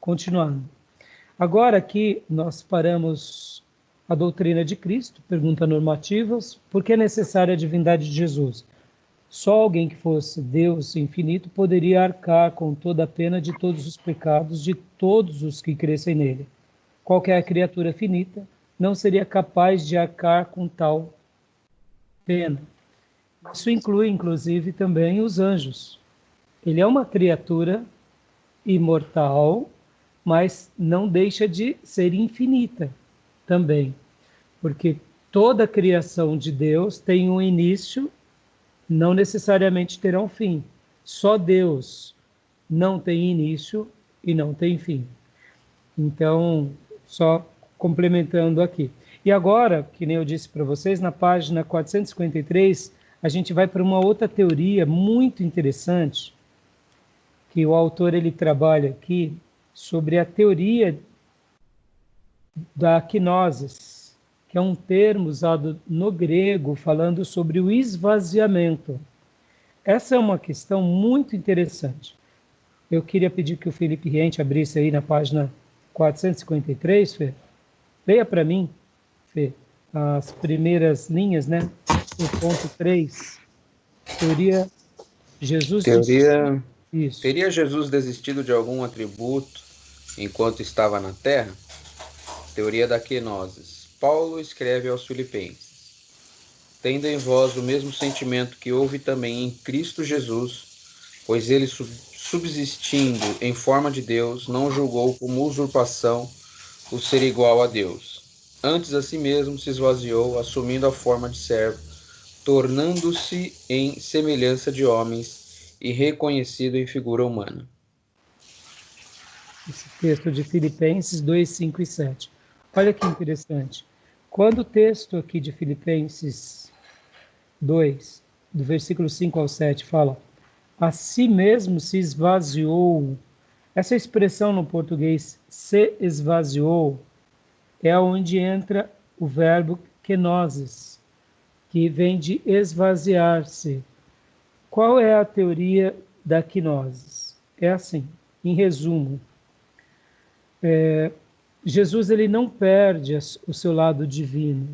Continuando. Agora aqui nós paramos a doutrina de Cristo, perguntas normativas, por que é necessária a divindade de Jesus? Só alguém que fosse Deus infinito poderia arcar com toda a pena de todos os pecados de todos os que crescem nele. Qualquer criatura finita não seria capaz de arcar com tal pena. Isso inclui, inclusive, também os anjos. Ele é uma criatura imortal, mas não deixa de ser infinita também, porque toda a criação de Deus tem um início, não necessariamente terá um fim. Só Deus não tem início e não tem fim. Então, só complementando aqui. E agora, que nem eu disse para vocês, na página 453, a gente vai para uma outra teoria muito interessante, que o autor ele trabalha aqui sobre a teoria da quinosis, que é um termo usado no grego falando sobre o esvaziamento. Essa é uma questão muito interessante. Eu queria pedir que o Felipe Riente abrisse aí na página 453, Fê. Leia para mim, Fê, as primeiras linhas, né? O ponto 3. Teoria Jesus... Isso. Teria Jesus desistido de algum atributo enquanto estava na Terra? Teoria da quenosis. Paulo escreve aos Filipenses: tendo em vós o mesmo sentimento que houve também em Cristo Jesus, pois ele, subsistindo em forma de Deus, não julgou como usurpação o ser igual a Deus. Antes a si mesmo se esvaziou, assumindo a forma de servo, tornando-se em semelhança de homens e reconhecido em figura humana. Esse texto de Filipenses 2, 5 e 7. Olha que interessante. Quando o texto aqui de Filipenses 2, do versículo 5 ao 7, fala: a si mesmo se esvaziou. Essa expressão no português, se esvaziou, é onde entra o verbo kenosis, que vem de esvaziar-se. Qual é a teoria da quinosis? É assim, em resumo, Jesus ele não perde o seu lado divino.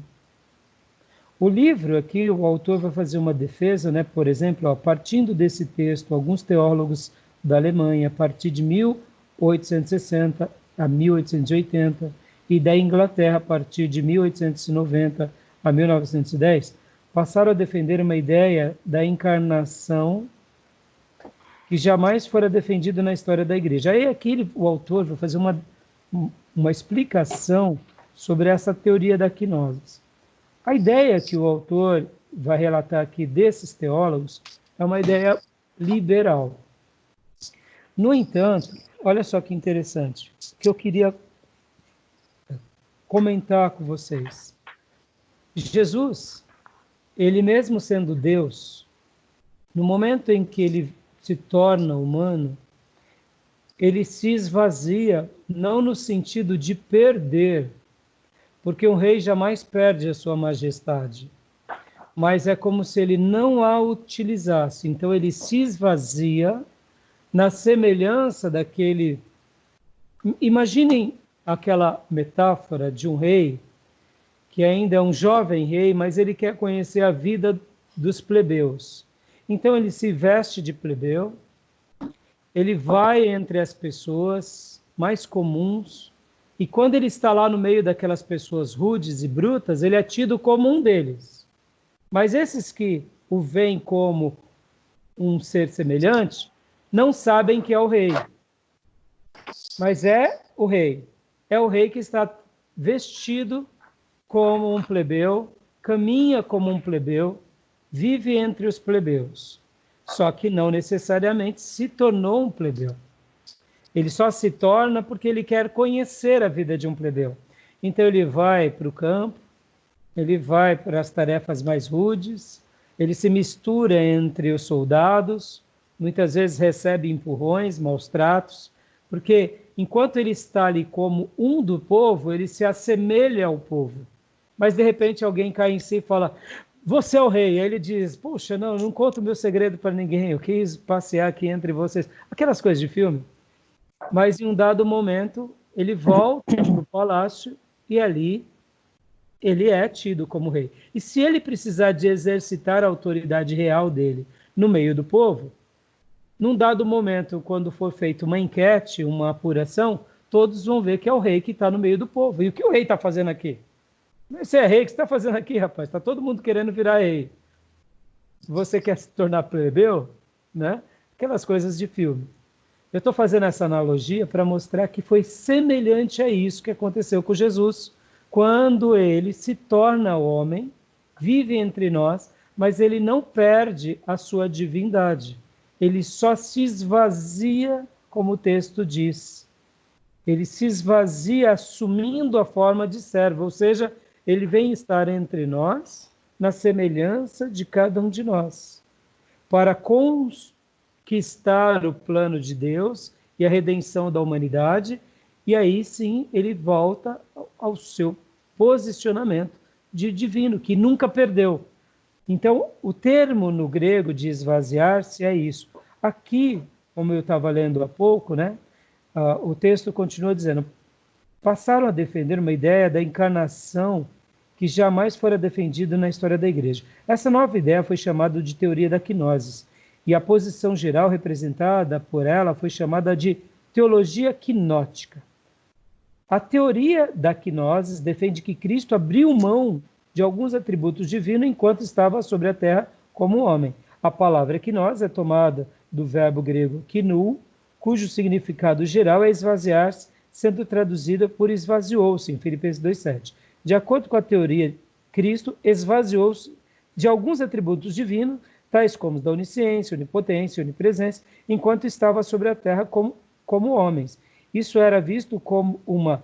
O livro aqui, o autor vai fazer uma defesa, né? Por exemplo, partindo desse texto, alguns teólogos da Alemanha, a partir de 1860 a 1880, e da Inglaterra, a partir de 1890 a 1910, passaram a defender uma ideia da encarnação que jamais fora defendida na história da igreja. Aí aqui o autor vai fazer uma explicação sobre essa teoria da quinosis. A ideia que o autor vai relatar aqui desses teólogos é uma ideia liberal. No entanto, olha só que interessante, que eu queria comentar com vocês. Jesus, ele mesmo sendo Deus, no momento em que ele se torna humano, ele se esvazia, não no sentido de perder, porque um rei jamais perde a sua majestade, mas é como se ele não a utilizasse. Então ele se esvazia na semelhança daquele... Imaginem aquela metáfora de um rei que ainda é um jovem rei, mas ele quer conhecer a vida dos plebeus. Então ele se veste de plebeu, ele vai entre as pessoas mais comuns, e quando ele está lá no meio daquelas pessoas rudes e brutas, ele é tido como um deles. Mas esses que o veem como um ser semelhante, não sabem que é o rei. Mas é o rei. É o rei que está vestido como um plebeu, caminha como um plebeu, vive entre os plebeus. Só que não necessariamente se tornou um plebeu. Ele só se torna porque ele quer conhecer a vida de um plebeu. Então ele vai para o campo, ele vai para as tarefas mais rudes, ele se mistura entre os soldados, muitas vezes recebe empurrões, maus tratos, porque enquanto ele está ali como um do povo, ele se assemelha ao povo. Mas de repente alguém cai em si e fala: você é o rei. Aí ele diz: puxa, não conto o meu segredo para ninguém, eu quis passear aqui entre vocês. Aquelas coisas de filme. Mas em um dado momento, ele volta para o palácio e ali ele é tido como rei. E se ele precisar de exercitar a autoridade real dele no meio do povo, num dado momento, quando for feita uma enquete, uma apuração, todos vão ver que é o rei que está no meio do povo. E o que o rei está fazendo aqui? Você é rei, o que você está fazendo aqui, rapaz? Está todo mundo querendo virar rei. Você quer se tornar plebeu? Né? Aquelas coisas de filme. Eu estou fazendo essa analogia para mostrar que foi semelhante a isso que aconteceu com Jesus, quando ele se torna homem, vive entre nós, mas ele não perde a sua divindade. Ele só se esvazia, como o texto diz. Ele se esvazia assumindo a forma de servo, ou seja, ele vem estar entre nós na semelhança de cada um de nós, para conquistar o plano de Deus e a redenção da humanidade, e aí sim ele volta ao seu posicionamento de divino, que nunca perdeu. Então, o termo no grego de esvaziar-se é isso. Aqui, como eu estava lendo há pouco, né, o texto continua dizendo: passaram a defender uma ideia da encarnação que jamais fora defendida na história da Igreja. Essa nova ideia foi chamada de teoria da quinose, e a posição geral representada por ela foi chamada de teologia quinótica. A teoria da quinose defende que Cristo abriu mão de alguns atributos divinos enquanto estava sobre a terra como homem. A palavra quinose é tomada do verbo grego kinou, cujo significado geral é esvaziar-se, sendo traduzida por esvaziou-se, em Filipenses 2,7. De acordo com a teoria, Cristo esvaziou-se de alguns atributos divinos, tais como da onisciência, onipotência, onipresença, enquanto estava sobre a terra como homens. Isso era visto como uma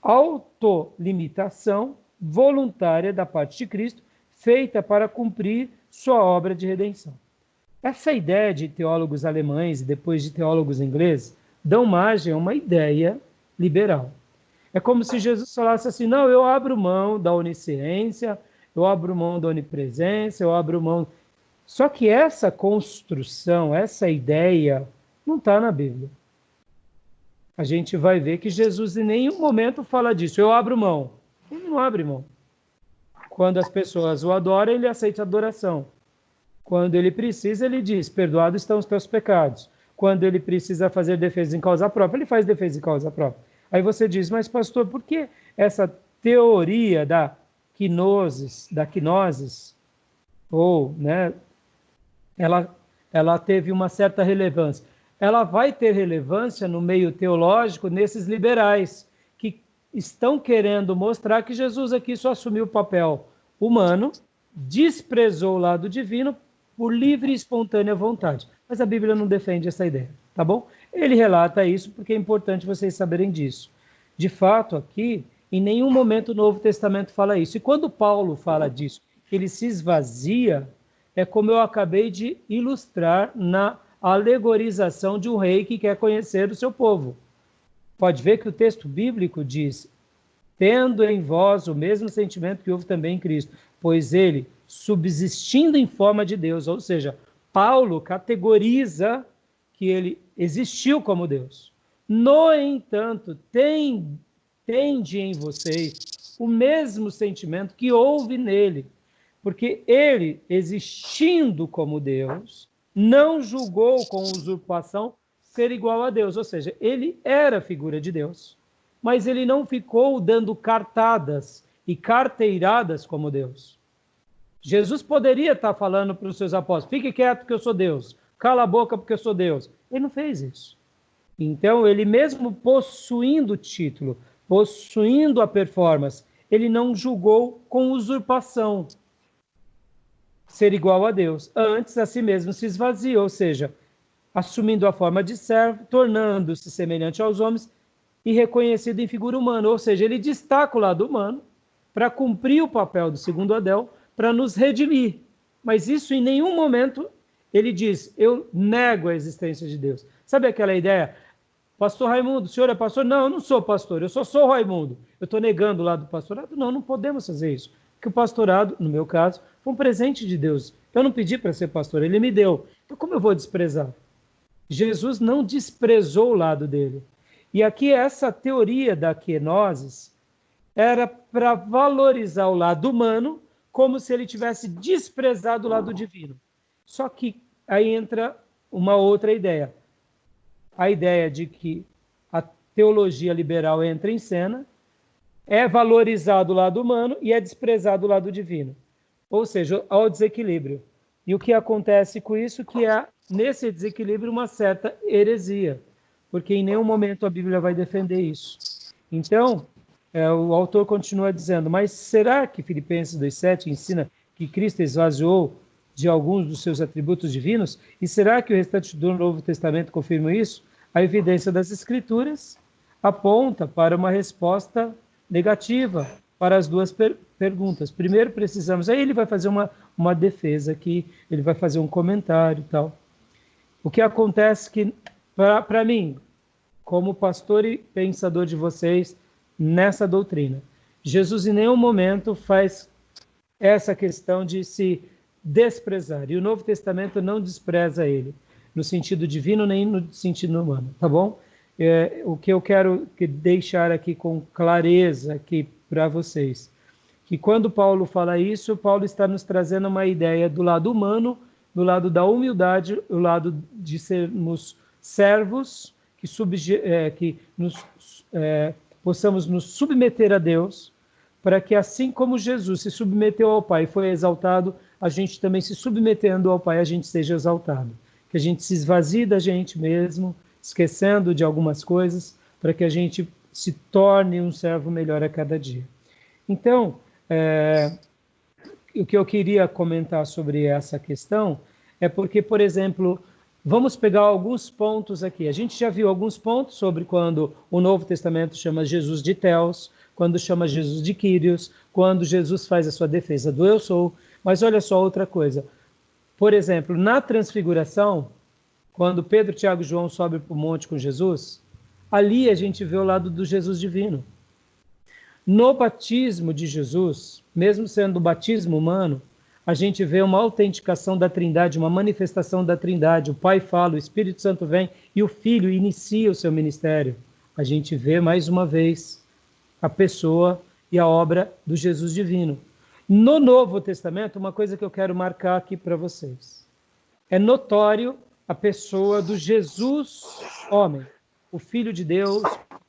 autolimitação voluntária da parte de Cristo, feita para cumprir sua obra de redenção. Essa ideia de teólogos alemães e depois de teólogos ingleses dão margem a uma ideia liberal. É como se Jesus falasse assim: não, eu abro mão da onisciência, eu abro mão da onipresença, eu abro mão... Só que essa construção, essa ideia, não está na Bíblia. A gente vai ver que Jesus em nenhum momento fala disso. Eu abro mão. Ele não abre mão. Quando as pessoas o adoram, ele aceita a adoração. Quando ele precisa, ele diz: perdoados estão os teus pecados. Quando ele precisa fazer defesa em causa própria, ele faz defesa em causa própria. Aí você diz: mas pastor, por que essa teoria da quinose, ou, né, ela teve uma certa relevância? Ela vai ter relevância no meio teológico nesses liberais que estão querendo mostrar que Jesus aqui só assumiu o papel humano, desprezou o lado divino por livre e espontânea vontade. Mas a Bíblia não defende essa ideia, tá bom? Ele relata isso porque é importante vocês saberem disso. De fato, aqui, em nenhum momento o Novo Testamento fala isso. E quando Paulo fala disso, que ele se esvazia, é como eu acabei de ilustrar na alegorização de um rei que quer conhecer o seu povo. Pode ver que o texto bíblico diz: tendo em vós o mesmo sentimento que houve também em Cristo, pois ele, subsistindo em forma de Deus, ou seja, Paulo categoriza que ele existiu como Deus. No entanto, tende em vocês o mesmo sentimento que houve nele, porque ele, existindo como Deus, não julgou com usurpação ser igual a Deus, ou seja, ele era figura de Deus, mas ele não ficou dando cartadas e carteiradas como Deus. Jesus poderia estar falando para os seus apóstolos: fique quieto porque eu sou Deus, cala a boca porque eu sou Deus. Ele não fez isso. Então, ele mesmo possuindo o título, possuindo a performance, ele não julgou com usurpação ser igual a Deus. Antes, a si mesmo se esvazia, ou seja, assumindo a forma de servo, tornando-se semelhante aos homens e reconhecido em figura humana. Ou seja, ele destaca o lado humano para cumprir o papel do segundo Adão, para nos redimir. Mas isso em nenhum momento ele diz: eu nego a existência de Deus. Sabe aquela ideia? Pastor Raimundo, o senhor é pastor? Não, eu não sou pastor, eu só sou Raimundo. Eu estou negando o lado do pastorado? Não, não podemos fazer isso. Porque o pastorado, no meu caso, foi um presente de Deus. Eu não pedi para ser pastor, ele me deu. Então como eu vou desprezar? Jesus não desprezou o lado dele. E aqui essa teoria da kenosis era para valorizar o lado humano, como se ele tivesse desprezado o lado divino. Só que aí entra uma outra ideia. A ideia de que a teologia liberal entra em cena, é valorizado o lado humano e é desprezado o lado divino. Ou seja, há o desequilíbrio. E o que acontece com isso? Que há, nesse desequilíbrio, uma certa heresia, porque em nenhum momento a Bíblia vai defender isso. Então, o autor continua dizendo, mas será que Filipenses 2,7 ensina que Cristo esvaziou de alguns dos seus atributos divinos? E será que o restante do Novo Testamento confirma isso? A evidência das Escrituras aponta para uma resposta negativa para as duas perguntas. Primeiro precisamos... Aí ele vai fazer uma defesa aqui, ele vai fazer um comentário e tal. O que acontece que, para mim, como pastor e pensador de vocês, nessa doutrina, Jesus em nenhum momento faz essa questão de se desprezar. E o Novo Testamento não despreza ele, no sentido divino nem no sentido humano, tá bom? O que eu quero deixar aqui com clareza aqui para vocês, que quando Paulo fala isso, Paulo está nos trazendo uma ideia do lado humano, do lado da humildade, o lado de sermos servos, que possamos nos submeter a Deus, para que assim como Jesus se submeteu ao Pai e foi exaltado, a gente também se submetendo ao Pai, a gente seja exaltado. Que a gente se esvazie da gente mesmo, esquecendo de algumas coisas, para que a gente se torne um servo melhor a cada dia. Então, o que eu queria comentar sobre essa questão é porque, por exemplo, vamos pegar alguns pontos aqui. A gente já viu alguns pontos sobre quando o Novo Testamento chama Jesus de Theos, quando chama Jesus de Kyrios, quando Jesus faz a sua defesa do eu sou. Mas olha só outra coisa. Por exemplo, na transfiguração, quando Pedro, Tiago e João sobem para o monte com Jesus, ali a gente vê o lado do Jesus divino. No batismo de Jesus, mesmo sendo o batismo humano, a gente vê uma autenticação da Trindade, uma manifestação da Trindade. O Pai fala, o Espírito Santo vem e o Filho inicia o seu ministério. A gente vê mais uma vez a pessoa e a obra do Jesus divino. No Novo Testamento, uma coisa que eu quero marcar aqui para vocês. É notório a pessoa do Jesus homem, o Filho de Deus,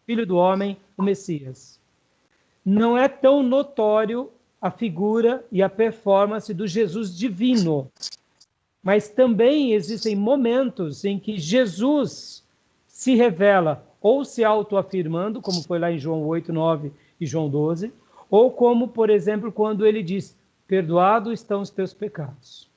Filho do homem, o Messias. Não é tão notório a figura e a performance do Jesus divino. Mas também existem momentos em que Jesus se revela ou se autoafirmando, como foi lá em João 8, 9 e João 12, ou como, por exemplo, quando ele diz, perdoados estão os teus pecados.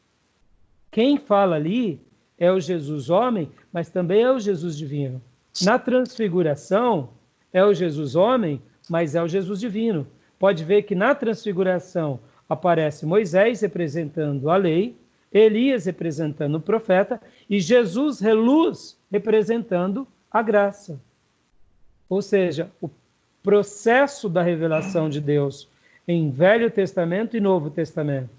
Quem fala ali é o Jesus homem, mas também é o Jesus divino. Na transfiguração, é o Jesus homem, mas é o Jesus divino. Pode ver que na transfiguração aparece Moisés representando a lei, Elias representando o profeta e Jesus reluz representando a graça. Ou seja, o processo da revelação de Deus em Velho Testamento e Novo Testamento,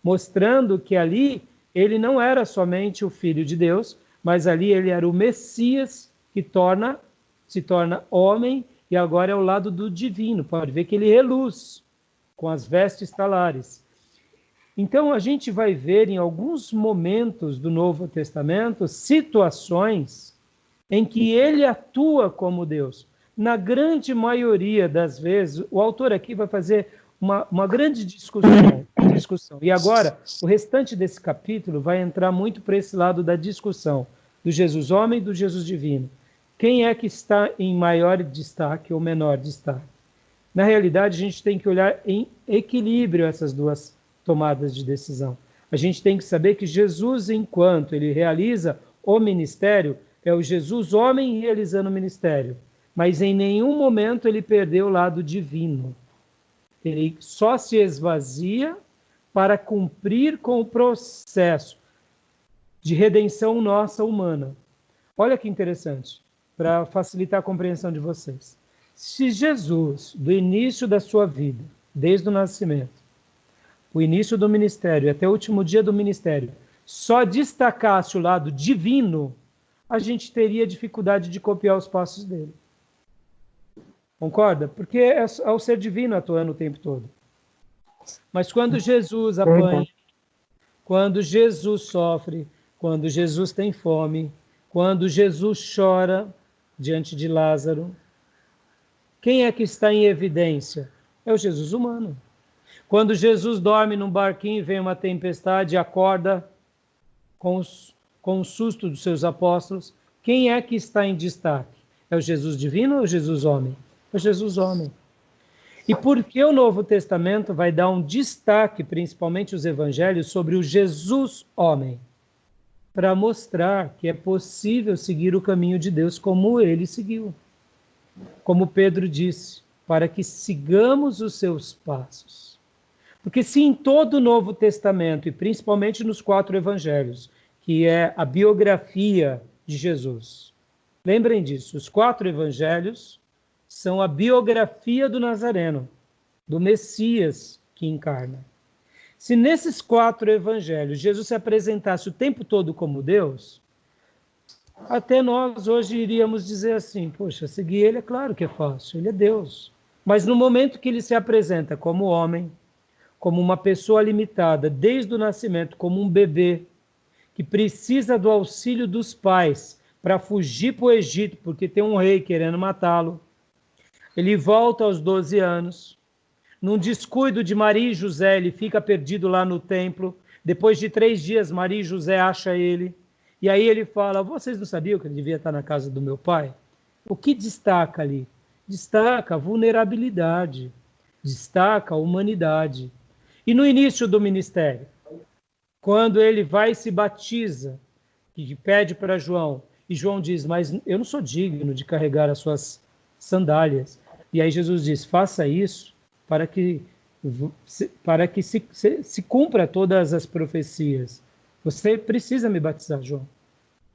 mostrando que ali ele não era somente o Filho de Deus, mas ali ele era o Messias que se torna homem e agora é o lado do divino. Pode ver que ele reluz com as vestes talares. Então a gente vai ver em alguns momentos do Novo Testamento situações em que ele atua como Deus. Na grande maioria das vezes, o autor aqui vai fazer uma grande discussão. E agora, o restante desse capítulo vai entrar muito para esse lado da discussão do Jesus homem e do Jesus divino. Quem é que está em maior destaque ou menor destaque? Na realidade, a gente tem que olhar em equilíbrio essas duas tomadas de decisão. A gente tem que saber que Jesus, enquanto ele realiza o ministério, é o Jesus homem realizando o ministério. Mas em nenhum momento ele perdeu o lado divino. Ele só se esvazia para cumprir com o processo de redenção nossa humana. Olha que interessante, para facilitar a compreensão de vocês. Se Jesus, do início da sua vida, desde o nascimento, o início do ministério até o último dia do ministério, só destacasse o lado divino, a gente teria dificuldade de copiar os passos dele. Concorda? Porque é o ser divino atuando o tempo todo. Mas quando Jesus apanha, quando Jesus sofre, quando Jesus tem fome, quando Jesus chora diante de Lázaro, quem é que está em evidência? É o Jesus humano. Quando Jesus dorme num barquinho, vem uma tempestade e acorda com o susto dos seus apóstolos, quem é que está em destaque? É o Jesus divino ou o Jesus homem? É o Jesus homem. E por que o Novo Testamento vai dar um destaque, principalmente os evangelhos, sobre o Jesus homem? Para mostrar que é possível seguir o caminho de Deus como ele seguiu. Como Pedro disse, para que sigamos os seus passos. Porque se em todo o Novo Testamento, e principalmente nos 4 evangelhos, que é a biografia de Jesus, lembrem disso, os 4 evangelhos são a biografia do Nazareno, do Messias que encarna. Se nesses 4 evangelhos Jesus se apresentasse o tempo todo como Deus, até nós hoje iríamos dizer assim, poxa, seguir ele é claro que é fácil, ele é Deus. Mas no momento que ele se apresenta como homem, como uma pessoa limitada, desde o nascimento, como um bebê, que precisa do auxílio dos pais para fugir para o Egito, porque tem um rei querendo matá-lo, ele volta aos 12 anos, num descuido de Maria e José, ele fica perdido lá no templo, depois de 3 dias Maria e José acham ele, e aí ele fala, vocês não sabiam que ele devia estar na casa do meu pai? O que destaca ali? Destaca a vulnerabilidade, destaca a humanidade. E no início do ministério, quando ele vai e se batiza, e pede para João, e João diz, mas eu não sou digno de carregar as suas sandálias. E aí Jesus diz, faça isso para que se cumpra todas as profecias. Você precisa me batizar, João.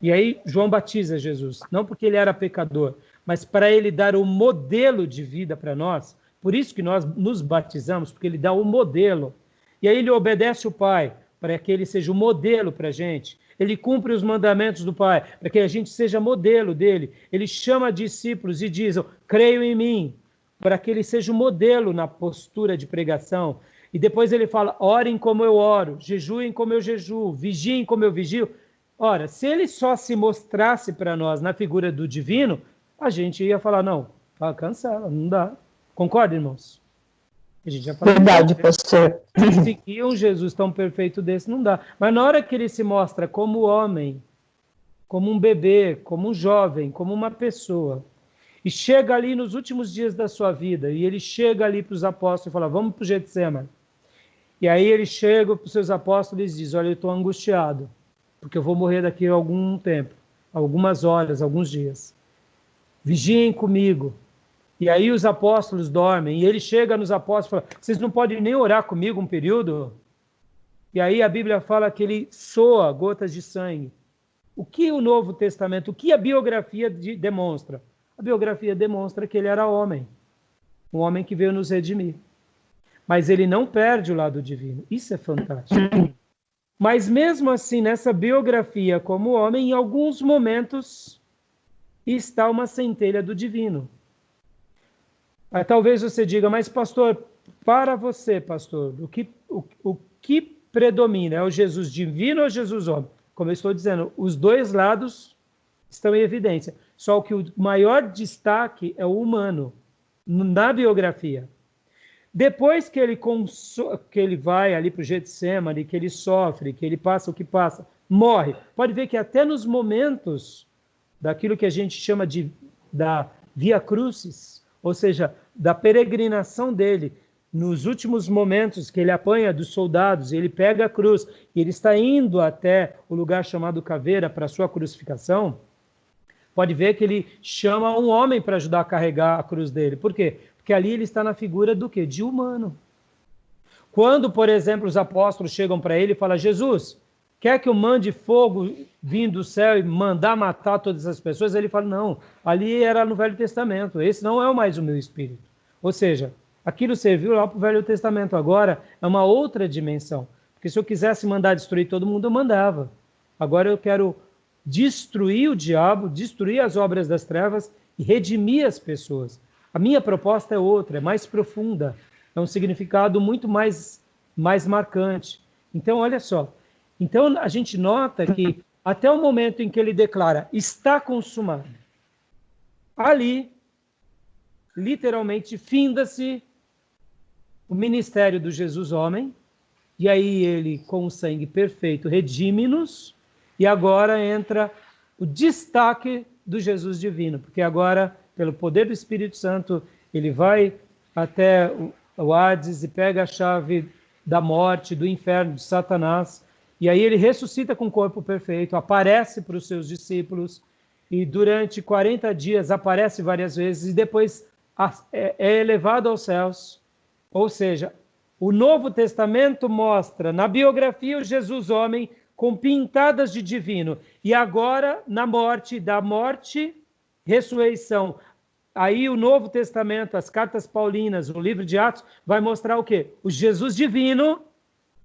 E aí João batiza Jesus, não porque ele era pecador, mas para ele dar o modelo de vida para nós. Por isso que nós nos batizamos, porque ele dá o modelo. E aí ele obedece o Pai, para que ele seja o modelo para a gente. Ele cumpre os mandamentos do Pai, para que a gente seja modelo dele. Ele chama discípulos e diz, creio em mim, para que ele seja o modelo na postura de pregação. E depois ele fala, orem como eu oro, jejuem como eu jejuo, vigiem como eu vigio. Ora, se ele só se mostrasse para nós na figura do divino, a gente ia falar, não, cancela, não dá. Concorda, irmãos? A gente já falou. Verdade, pastor. Seguir um Jesus tão perfeito desse não dá. Mas na hora que ele se mostra como homem, como um bebê, como um jovem, como uma pessoa, e chega ali nos últimos dias da sua vida, e ele chega ali para os apóstolos e fala, vamos para o Getsemane. E aí ele chega para os seus apóstolos e diz, olha, eu estou angustiado, porque eu vou morrer daqui a algum tempo, algumas horas, alguns dias. Vigiem comigo. E aí os apóstolos dormem, e ele chega nos apóstolos e fala, vocês não podem nem orar comigo um período? E aí a Bíblia fala que ele soa gotas de sangue. O que o Novo Testamento, o que a biografia demonstra? A biografia demonstra que ele era homem, um homem que veio nos redimir. Mas ele não perde o lado divino. Isso é fantástico. Mas mesmo assim, nessa biografia como homem, em alguns momentos está uma centelha do divino. Aí, talvez você diga, mas pastor, para você, pastor, o que predomina? É o Jesus divino ou o Jesus homem? Como eu estou dizendo, os dois lados estão em evidência. Só que o maior destaque é o humano, na biografia. Depois que ele vai ali para o Getsemane, que ele sofre, que ele passa o que passa, morre. Pode ver que até nos momentos daquilo que a gente chama da Via Crucis, ou seja, da peregrinação dele, nos últimos momentos que ele apanha dos soldados, ele pega a cruz, e ele está indo até o lugar chamado Caveira para a sua crucificação, pode ver que ele chama um homem para ajudar a carregar a cruz dele. Por quê? Porque ali ele está na figura do quê? De humano. Quando, por exemplo, os apóstolos chegam para ele e falam, Jesus, quer que eu mande fogo vindo do céu e mandar matar todas as pessoas? Ele fala, não, ali era no Velho Testamento, esse não é mais o meu espírito. Ou seja, aquilo serviu lá para o Velho Testamento, agora é uma outra dimensão. Porque se eu quisesse mandar destruir todo mundo, eu mandava. Agora eu quero destruir o diabo, destruir as obras das trevas e redimir as pessoas. A minha proposta é outra, é mais profunda, é um significado muito mais marcante. Então, olha só. Então, a gente nota que até o momento em que ele declara, está consumado, ali, literalmente, finda-se o ministério do Jesus homem, e aí ele, com o sangue perfeito, redime-nos, e agora entra o destaque do Jesus divino, porque agora, pelo poder do Espírito Santo, ele vai até o Hades e pega a chave da morte, do inferno, de Satanás, e aí ele ressuscita com o corpo perfeito, aparece para os seus discípulos, e durante 40 dias aparece várias vezes, e depois é elevado aos céus. Ou seja, o Novo Testamento mostra na biografia o Jesus homem com pintadas de divino. E agora, na morte, da morte, ressurreição. Aí o Novo Testamento, as cartas paulinas, o livro de Atos, vai mostrar o quê? O Jesus divino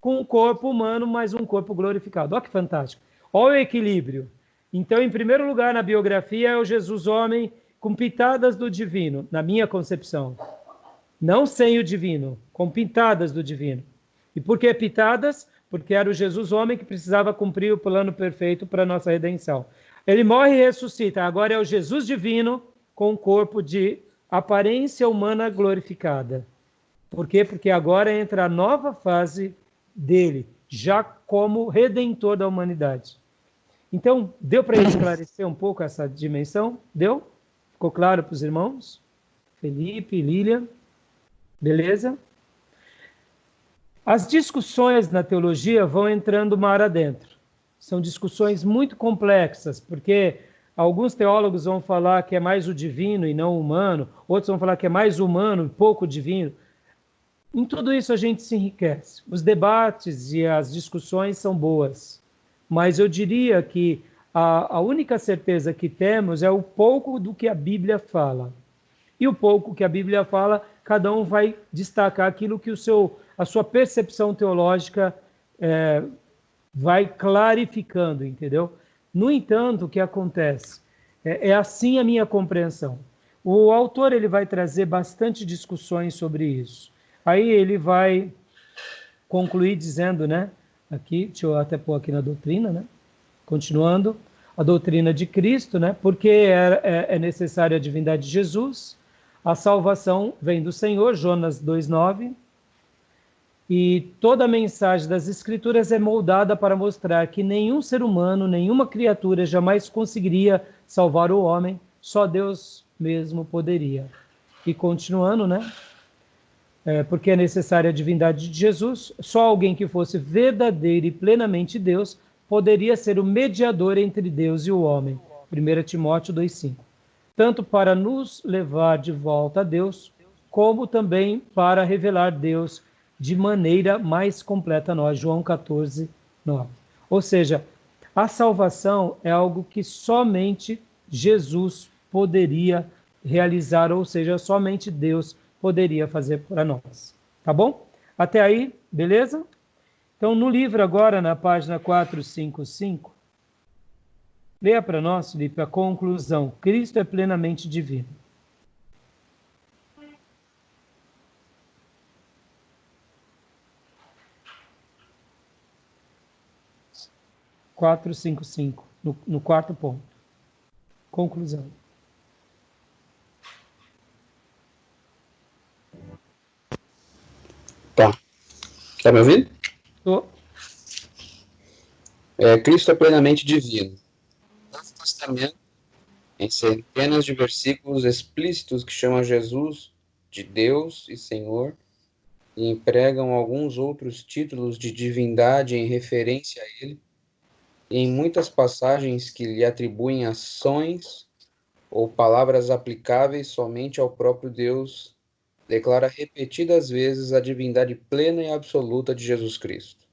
com um corpo humano, mas um corpo glorificado. Olha que fantástico. Olha o equilíbrio. Então, em primeiro lugar, na biografia, é o Jesus homem com pitadas do divino, na minha concepção. Não sem o divino, com pitadas do divino. E por que pitadas? Porque era o Jesus homem que precisava cumprir o plano perfeito para a nossa redenção. Ele morre e ressuscita. Agora é o Jesus divino com o corpo de aparência humana glorificada. Por quê? Porque agora entra a nova fase dele, já como redentor da humanidade. Então, deu para esclarecer um pouco essa dimensão? Deu? Ficou claro para os irmãos? Felipe, Lília? Beleza? As discussões na teologia vão entrando mar adentro. São discussões muito complexas, porque alguns teólogos vão falar que é mais o divino e não o humano, outros vão falar que é mais humano e pouco divino. Em tudo isso a gente se enriquece. Os debates e as discussões são boas, mas eu diria que a única certeza que temos é o pouco do que a Bíblia fala. E o pouco que a Bíblia fala, cada um vai destacar aquilo que a sua percepção teológica vai clarificando, entendeu? No entanto, o que acontece? É assim a minha compreensão. O autor ele vai trazer bastante discussões sobre isso. Aí ele vai concluir dizendo, né? Aqui, deixa eu até pôr aqui na doutrina, né? Continuando, a doutrina de Cristo, né? Porque é necessária a divindade de Jesus. A salvação vem do Senhor, Jonas 2,9. E toda a mensagem das Escrituras é moldada para mostrar que nenhum ser humano, nenhuma criatura jamais conseguiria salvar o homem, só Deus mesmo poderia. E continuando, né? Porque é necessária a divindade de Jesus, só alguém que fosse verdadeiro e plenamente Deus poderia ser o mediador entre Deus e o homem. 1 Timóteo 2,5. Tanto para nos levar de volta a Deus, como também para revelar Deus de maneira mais completa a nós. João 14, 9. Ou seja, a salvação é algo que somente Jesus poderia realizar, ou seja, somente Deus poderia fazer para nós. Tá bom? Até aí, beleza? Então, no livro agora, na página 455, leia para nós, Felipe, a conclusão. Cristo é plenamente divino. 455, no quarto ponto. Conclusão. Tá. Tá me ouvindo? Tô. Cristo é plenamente divino. No Novo Testamento, em centenas de versículos explícitos que chamam Jesus de Deus e Senhor, e empregam alguns outros títulos de divindade em referência a ele, e em muitas passagens que lhe atribuem ações ou palavras aplicáveis somente ao próprio Deus, declara repetidas vezes a divindade plena e absoluta de Jesus Cristo.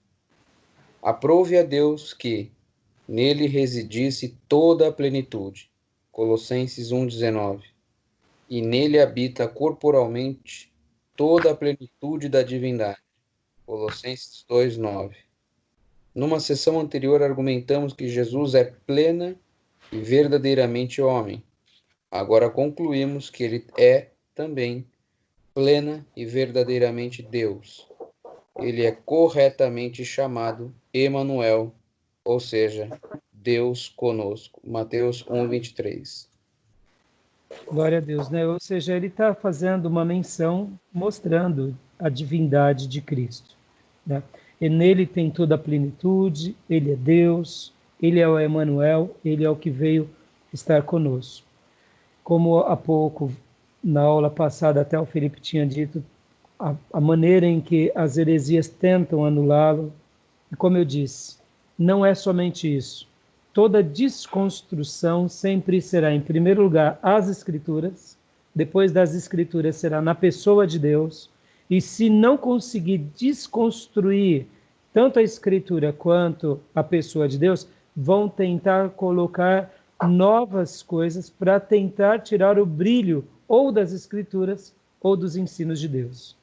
Aprove a Deus que nele residisse toda a plenitude, Colossenses 1,19, e nele habita corporalmente toda a plenitude da divindade, Colossenses 2,9. Numa sessão anterior argumentamos que Jesus é plena e verdadeiramente homem. Agora concluímos que ele é também plena e verdadeiramente Deus. Ele é corretamente chamado Emanuel, ou seja, Deus conosco. Mateus 1:23. Glória a Deus, né? Ou seja, ele está fazendo uma menção mostrando a divindade de Cristo, né? E nele tem toda a plenitude, ele é Deus, ele é o Emanuel, ele é o que veio estar conosco. Como há pouco, na aula passada, até o Felipe tinha dito, a maneira em que as heresias tentam anulá-lo, e como eu disse, não é somente isso. Toda desconstrução sempre será, em primeiro lugar, as Escrituras, depois das Escrituras será na pessoa de Deus, e se não conseguir desconstruir tanto a Escritura quanto a pessoa de Deus, vão tentar colocar novas coisas para tentar tirar o brilho ou das Escrituras ou dos ensinos de Deus.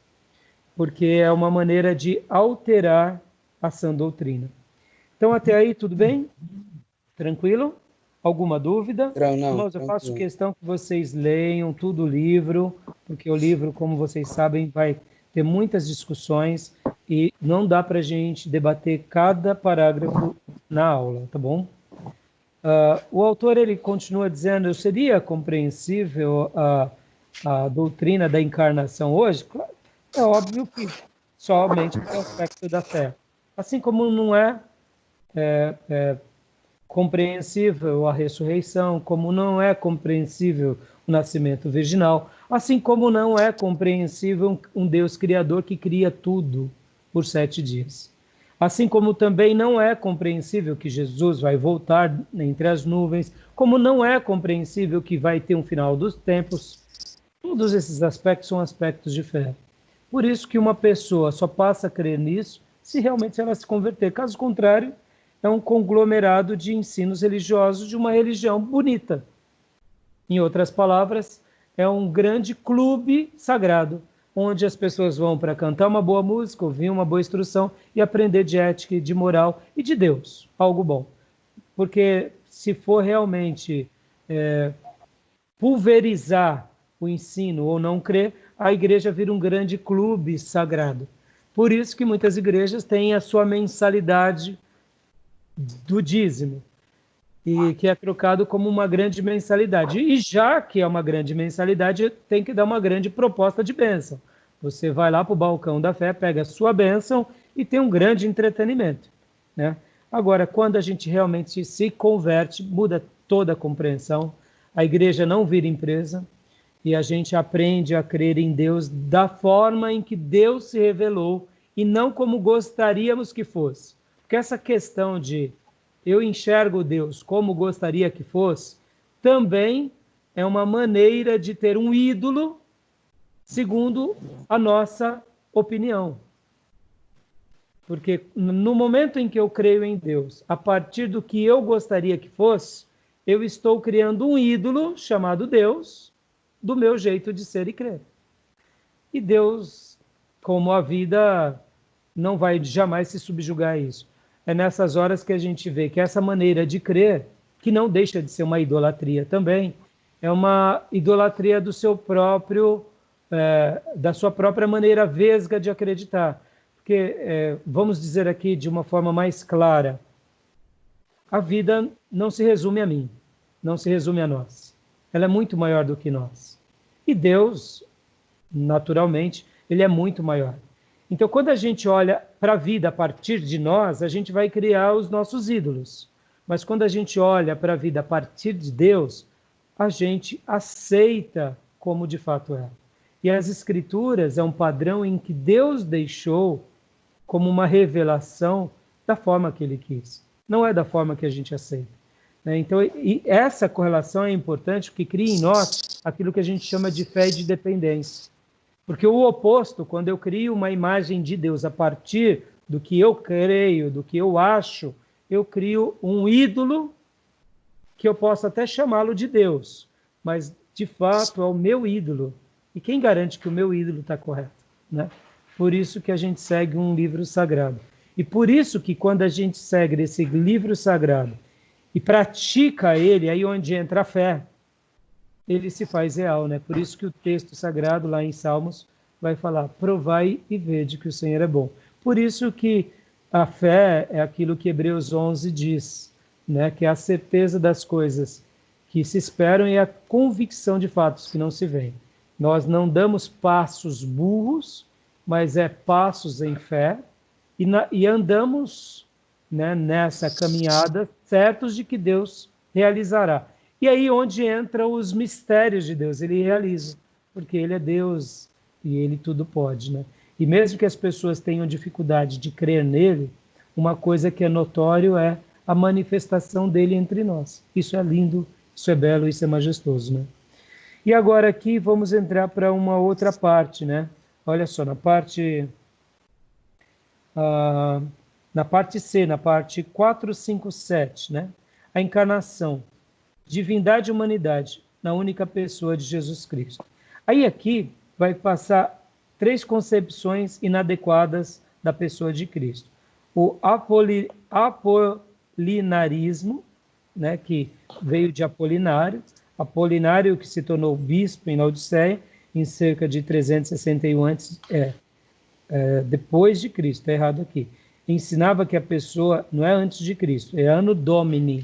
Porque é uma maneira de alterar a sã doutrina. Então, até aí, tudo bem? Tranquilo? Alguma dúvida? Não, Irmãos, eu faço questão que vocês leiam tudo o livro, porque o livro, como vocês sabem, vai ter muitas discussões e não dá para a gente debater cada parágrafo na aula, tá bom? O autor, ele continua dizendo, seria compreensível a doutrina da encarnação hoje? Claro, é óbvio que somente no aspecto da fé. Assim como não é compreensível a ressurreição, como não é compreensível o nascimento virginal, assim como não é compreensível um Deus criador que cria tudo por 7 dias. Assim como também não é compreensível que Jesus vai voltar entre as nuvens, como não é compreensível que vai ter um final dos tempos. Todos esses aspectos são aspectos de fé. Por isso que uma pessoa só passa a crer nisso se realmente ela se converter. Caso contrário, é um conglomerado de ensinos religiosos de uma religião bonita. Em outras palavras, é um grande clube sagrado, onde as pessoas vão para cantar uma boa música, ouvir uma boa instrução e aprender de ética, de moral e de Deus, algo bom. Porque se for realmente pulverizar o ensino ou não crer, a igreja vira um grande clube sagrado. Por isso que muitas igrejas têm a sua mensalidade do dízimo, e que é trocado como uma grande mensalidade. E já que é uma grande mensalidade, tem que dar uma grande proposta de bênção. Você vai lá para o balcão da fé, pega a sua bênção e tem um grande entretenimento, né? Agora, quando a gente realmente se converte, muda toda a compreensão, a igreja não vira empresa e a gente aprende a crer em Deus da forma em que Deus se revelou e não como gostaríamos que fosse. Porque essa questão de eu enxergo Deus como gostaria que fosse, também é uma maneira de ter um ídolo segundo a nossa opinião. Porque no momento em que eu creio em Deus, a partir do que eu gostaria que fosse, eu estou criando um ídolo chamado Deus, do meu jeito de ser e crer. E Deus, como a vida, não vai jamais se subjugar a isso. É nessas horas que a gente vê que essa maneira de crer, que não deixa de ser uma idolatria também, é uma idolatria do seu próprio, da sua própria maneira vesga de acreditar. Porque, vamos dizer aqui de uma forma mais clara, a vida não se resume a mim, não se resume a nós. Ela é muito maior do que nós. E Deus, naturalmente, ele é muito maior. Então, quando a gente olha para a vida a partir de nós, a gente vai criar os nossos ídolos. Mas quando a gente olha para a vida a partir de Deus, a gente aceita como de fato é. E as Escrituras é um padrão em que Deus deixou como uma revelação da forma que ele quis. Não é da forma que a gente aceita. Então, e essa correlação é importante porque cria em nós aquilo que a gente chama de fé e de dependência. Porque o oposto, quando eu crio uma imagem de Deus a partir do que eu creio, do que eu acho, eu crio um ídolo que eu posso até chamá-lo de Deus, mas de fato é o meu ídolo. E quem garante que o meu ídolo está correto, né? Por isso que a gente segue um livro sagrado. E por isso que quando a gente segue esse livro sagrado e pratica ele, aí onde entra a fé, ele se faz real, né? Por isso que o texto sagrado lá em Salmos vai falar: provai e vede que o Senhor é bom. Por isso que a fé é aquilo que Hebreus 11 diz, né? Que é a certeza das coisas que se esperam e a convicção de fatos que não se veem. Nós não damos passos burros, mas passos em fé, e andamos, né, nessa caminhada certos de que Deus realizará. E aí onde entram os mistérios de Deus, ele realiza, porque ele é Deus e ele tudo pode, né? E mesmo que as pessoas tenham dificuldade de crer nele, uma coisa que é notório é a manifestação dele entre nós. Isso é lindo, isso é belo, isso é majestoso, né? E agora aqui vamos entrar para uma outra parte, né? Olha só, na parte C, na parte 4, 5, 7, né? A encarnação, divindade e humanidade, na única pessoa de Jesus Cristo. Aí aqui vai passar 3 concepções inadequadas da pessoa de Cristo. O apolinarismo, né, que veio de Apolinário, Apolinário que se tornou bispo em Laodiceia em cerca de 361 depois de Cristo, está errado aqui. Ensinava que a pessoa não é antes de Cristo, é Anno Domini,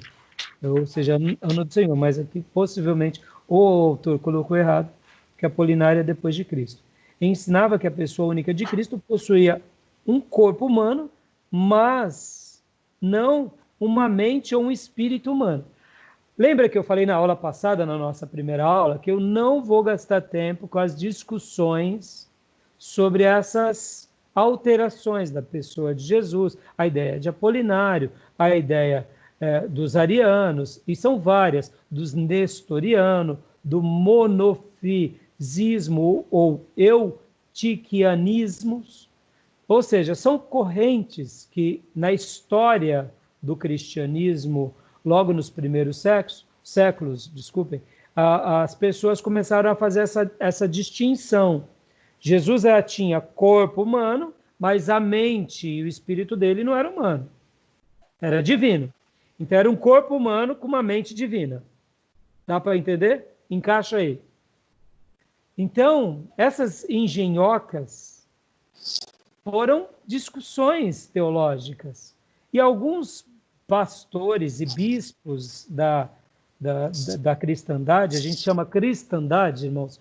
ou seja, ano do Senhor, mas aqui possivelmente o autor colocou errado, que Apolinário é depois de Cristo. Ensinava que a pessoa única de Cristo possuía um corpo humano, mas não uma mente ou um espírito humano. Lembra que eu falei na aula passada, na nossa primeira aula, que eu não vou gastar tempo com as discussões sobre essas alterações da pessoa de Jesus, a ideia de Apolinário, a ideia dos arianos, e são várias, dos nestorianos, do monofisismo ou eutiquianismos, ou seja, são correntes que na história do cristianismo, logo nos primeiros séculos, as pessoas começaram a fazer essa distinção. Jesus tinha corpo humano, mas a mente e o espírito dele não era humano, era divino. Então era um corpo humano com uma mente divina. Dá para entender? Encaixa aí. Então, essas engenhocas foram discussões teológicas. E alguns pastores e bispos da cristandade, a gente chama cristandade, irmãos,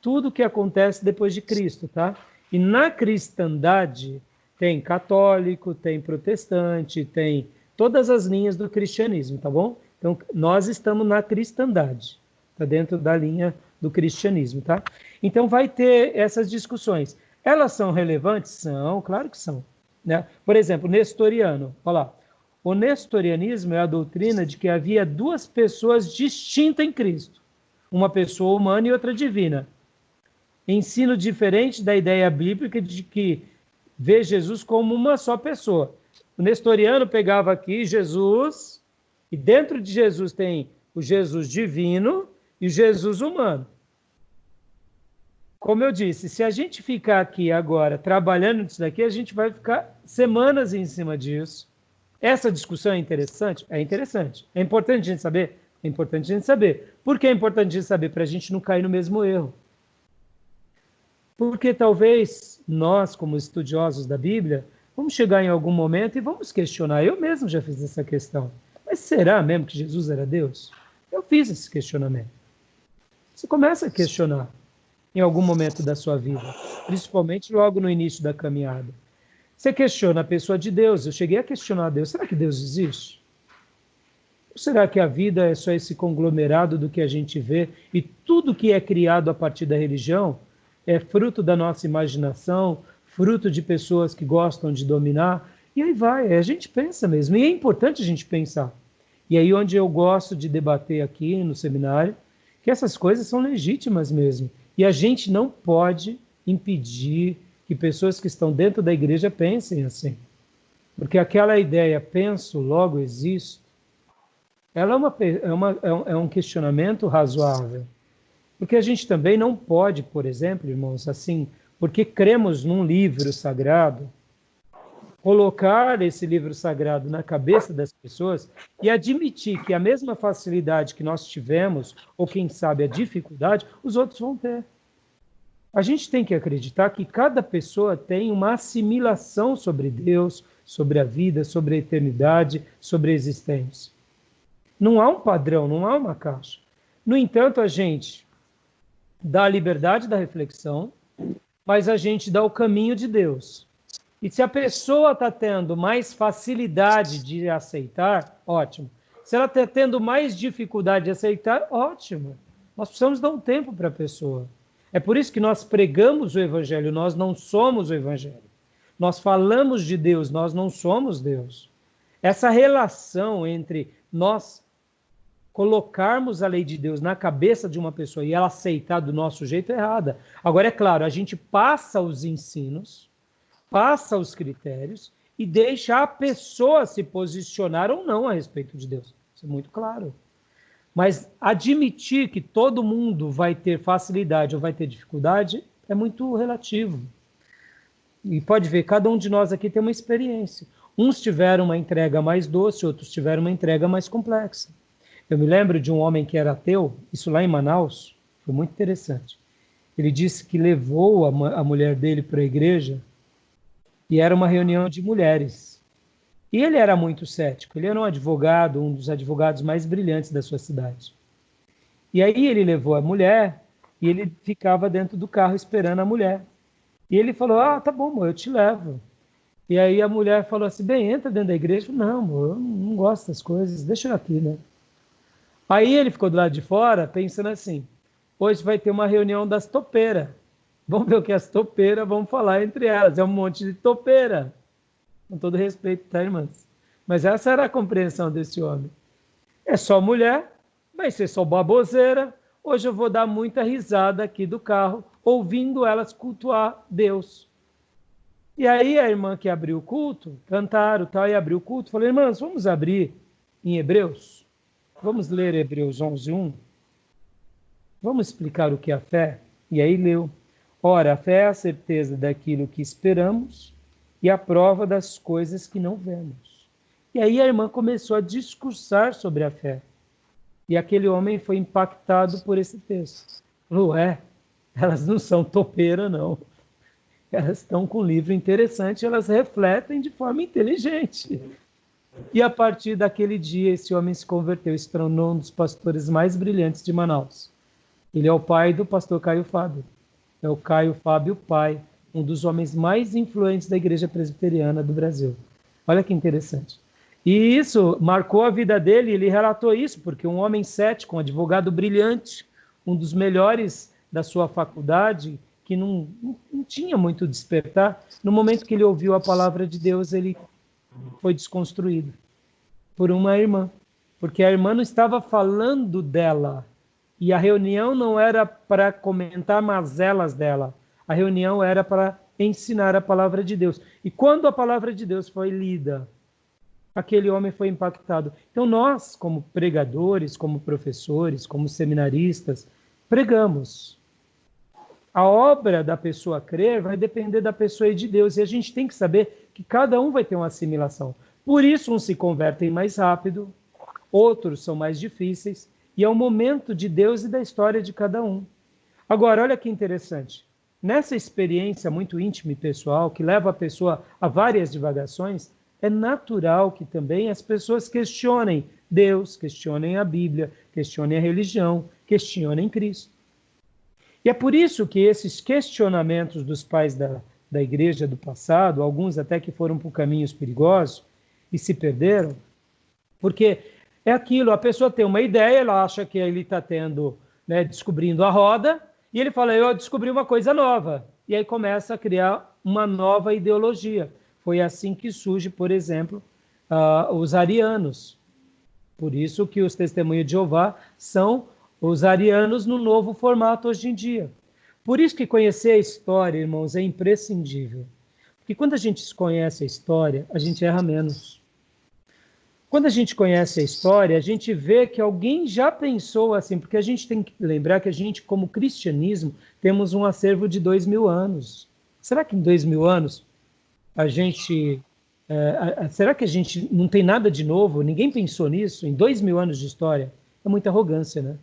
tudo que acontece depois de Cristo, tá? E na cristandade tem católico, tem protestante, tem todas as linhas do cristianismo, tá bom? Então, nós estamos na cristandade, tá dentro da linha do cristianismo, tá? Então, vai ter essas discussões. Elas são relevantes? São, claro que são, né? Por exemplo, nestoriano, olha lá. O nestorianismo é a doutrina de que havia 2 pessoas distintas em Cristo, uma pessoa humana e outra divina. Ensino diferente da ideia bíblica de que vê Jesus como uma só pessoa. O nestoriano pegava aqui Jesus, e dentro de Jesus tem o Jesus divino e o Jesus humano. Como eu disse, se a gente ficar aqui agora trabalhando nisso daqui, a gente vai ficar semanas em cima disso. Essa discussão é interessante? É interessante. É importante a gente saber? É importante a gente saber. Por que é importante a gente saber? Para a gente não cair no mesmo erro. Porque talvez nós, como estudiosos da Bíblia, vamos chegar em algum momento e vamos questionar. Eu mesmo já fiz essa questão. Mas será mesmo que Jesus era Deus? Eu fiz esse questionamento. Você começa a questionar em algum momento da sua vida, principalmente logo no início da caminhada. Você questiona a pessoa de Deus. Eu cheguei a questionar Deus. Será que Deus existe? Ou será que a vida é só esse conglomerado do que a gente vê e tudo que é criado a partir da religião é fruto da nossa imaginação, fruto de pessoas que gostam de dominar? E aí vai, a gente pensa mesmo. E é importante a gente pensar. E aí onde eu gosto de debater aqui no seminário, que essas coisas são legítimas mesmo. E a gente não pode impedir que pessoas que estão dentro da igreja pensem assim. Porque aquela ideia, penso, logo existo, ela é um questionamento razoável. Porque a gente também não pode, por exemplo, irmãos, assim, porque cremos num livro sagrado, colocar esse livro sagrado na cabeça das pessoas e admitir que a mesma facilidade que nós tivemos, ou quem sabe a dificuldade, os outros vão ter. A gente tem que acreditar que cada pessoa tem uma assimilação sobre Deus, sobre a vida, sobre a eternidade, sobre a existência. Não há um padrão, não há uma caixa. No entanto, a gente dá a liberdade da reflexão, mas a gente dá o caminho de Deus. E se a pessoa está tendo mais facilidade de aceitar, ótimo. Se ela está tendo mais dificuldade de aceitar, ótimo. Nós precisamos dar um tempo para a pessoa. É por isso que nós pregamos o Evangelho, nós não somos o Evangelho. Nós falamos de Deus, nós não somos Deus. Essa relação entre nós colocarmos a lei de Deus na cabeça de uma pessoa e ela aceitar do nosso jeito é errada. Agora, é claro, a gente passa os ensinos, passa os critérios e deixa a pessoa se posicionar ou não a respeito de Deus. Isso é muito claro. Mas admitir que todo mundo vai ter facilidade ou vai ter dificuldade é muito relativo. E pode ver, cada um de nós aqui tem uma experiência. Uns tiveram uma entrega mais doce, outros tiveram uma entrega mais complexa. Eu me lembro de um homem que era ateu, isso lá em Manaus, foi muito interessante. Ele disse que levou a mulher dele para a igreja e era uma reunião de mulheres. E ele era muito cético, ele era um advogado, um dos advogados mais brilhantes da sua cidade. E aí ele levou a mulher e ele ficava dentro do carro esperando a mulher. E ele falou, tá bom, amor, eu te levo. E aí a mulher falou assim, bem, entra dentro da igreja. Não, amor, eu não gosto das coisas, deixa eu aqui, né? Aí ele ficou do lado de fora pensando assim, hoje vai ter uma reunião das topeiras. Vamos ver o que as topeiras vão falar entre elas. É um monte de topeira. Com todo respeito, tá, irmãs? Mas essa era a compreensão desse homem. É só mulher, vai ser só baboseira. Hoje eu vou dar muita risada aqui do carro, ouvindo elas cultuar Deus. E aí a irmã que abriu o culto, cantaram tal, e abriu o culto, falou, irmãs, vamos abrir em Hebreus? Vamos ler Hebreus 11:1? Vamos explicar o que é a fé? E aí leu. Ora, a fé é a certeza daquilo que esperamos e a prova das coisas que não vemos. E aí a irmã começou a discursar sobre a fé. E aquele homem foi impactado por esse texto. Falou, elas não são topeiras, não. Elas estão com um livro interessante, elas refletem de forma inteligente. E a partir daquele dia, esse homem se converteu, se tornou um dos pastores mais brilhantes de Manaus. Ele é o pai do pastor Caio Fábio. É o Caio Fábio pai, um dos homens mais influentes da igreja presbiteriana do Brasil. Olha que interessante. E isso marcou a vida dele, ele relatou isso, porque um homem cético, um advogado brilhante, um dos melhores da sua faculdade, que não tinha muito despertar, no momento que ele ouviu a palavra de Deus, ele foi desconstruído por uma irmã, porque a irmã não estava falando dela, e a reunião não era para comentar mazelas dela, a reunião era para ensinar a palavra de Deus. E quando a palavra de Deus foi lida, aquele homem foi impactado. Então nós, como pregadores, como professores, como seminaristas, pregamos. A obra da pessoa crer vai depender da pessoa e de Deus. E a gente tem que saber que cada um vai ter uma assimilação. Por isso, uns se convertem mais rápido, outros são mais difíceis. E é o momento de Deus e da história de cada um. Agora, olha que interessante. Nessa experiência muito íntima e pessoal, que leva a pessoa a várias divagações, é natural que também as pessoas questionem Deus, questionem a Bíblia, questionem a religião, questionem Cristo. E é por isso que esses questionamentos dos pais da igreja do passado, alguns até que foram por caminhos perigosos e se perderam, porque é aquilo, a pessoa tem uma ideia, ela acha que ele está descobrindo a roda, e ele fala, eu descobri uma coisa nova. E aí começa a criar uma nova ideologia. Foi assim que surge, por exemplo, os arianos. Por isso que os testemunhos de Jeová são os arianos no novo formato hoje em dia. Por isso que conhecer a história, irmãos, é imprescindível. Porque quando a gente conhece a história, a gente erra menos. Quando a gente conhece a história, a gente vê que alguém já pensou assim, porque a gente tem que lembrar que a gente, como cristianismo, temos um acervo de 2000 anos. Será que em 2000 anos a gente Será que a gente não tem nada de novo? Ninguém pensou nisso em 2000 anos de história? É muita arrogância, né?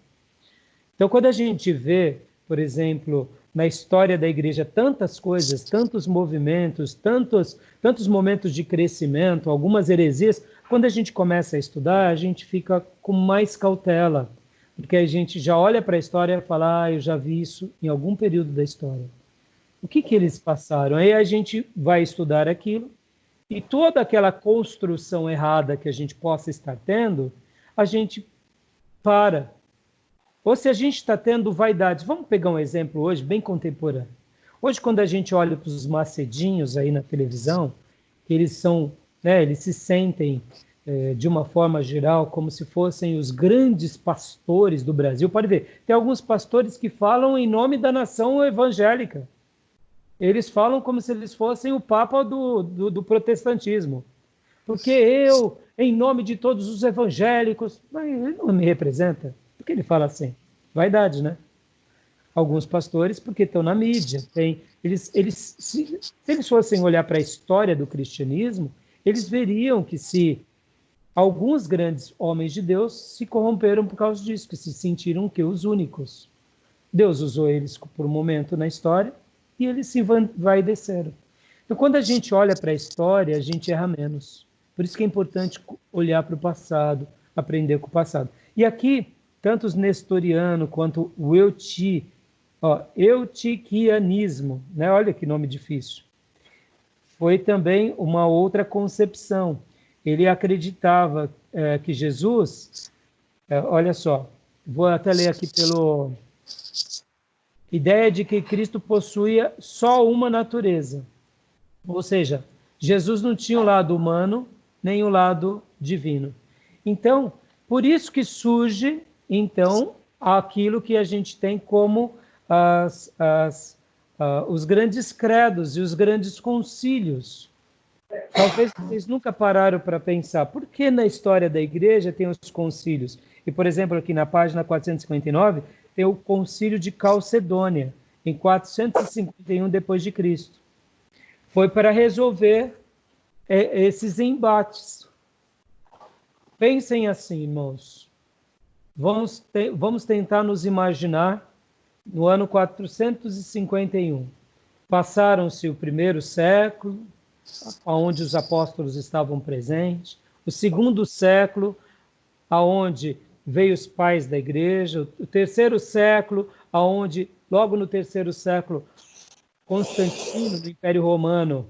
Então, quando a gente vê, por exemplo, na história da igreja, tantas coisas, tantos movimentos, tantos momentos de crescimento, algumas heresias, quando a gente começa a estudar, a gente fica com mais cautela, porque a gente já olha para a história e fala, eu já vi isso em algum período da história. O que eles passaram? Aí a gente vai estudar aquilo, e toda aquela construção errada que a gente possa estar tendo, a gente para. Ou se a gente está tendo vaidades, vamos pegar um exemplo hoje, bem contemporâneo. Hoje, quando a gente olha para os macedinhos aí na televisão, eles são, né, eles se sentem, de uma forma geral, como se fossem os grandes pastores do Brasil. Pode ver, tem alguns pastores que falam em nome da nação evangélica. Eles falam como se eles fossem o papa do protestantismo. Porque eu, em nome de todos os evangélicos, mas ele não me representa. Por que ele fala assim? Vaidade, né? Alguns pastores, porque estão na mídia. Se eles fossem olhar para a história do cristianismo, eles veriam que se alguns grandes homens de Deus se corromperam por causa disso, que se sentiram que os únicos. Deus usou eles por um momento na história e eles se envaideceram. Então, quando a gente olha para a história, a gente erra menos. Por isso que é importante olhar para o passado, aprender com o passado. E aqui, tanto os nestoriano quanto o eutiquianismo, né? Olha que nome difícil. Foi também uma outra concepção. Ele acreditava que Jesus, olha só, vou até ler aqui pelo... Ideia de que Cristo possuía só uma natureza. Ou seja, Jesus não tinha o lado humano, nem o lado divino. Então, por isso que surge, então, aquilo que a gente tem como os grandes credos e os grandes concílios. Talvez vocês nunca pararam para pensar, por que na história da igreja tem os concílios? E, por exemplo, aqui na página 459, tem o concílio de Calcedônia, em 451 d.C. Foi para resolver esses embates. Pensem assim, irmãos. Vamos tentar nos imaginar no ano 451. Passaram-se o primeiro século, onde os apóstolos estavam presentes, o segundo século, aonde veio os pais da igreja, o terceiro século, aonde logo no terceiro século Constantino, do Império Romano,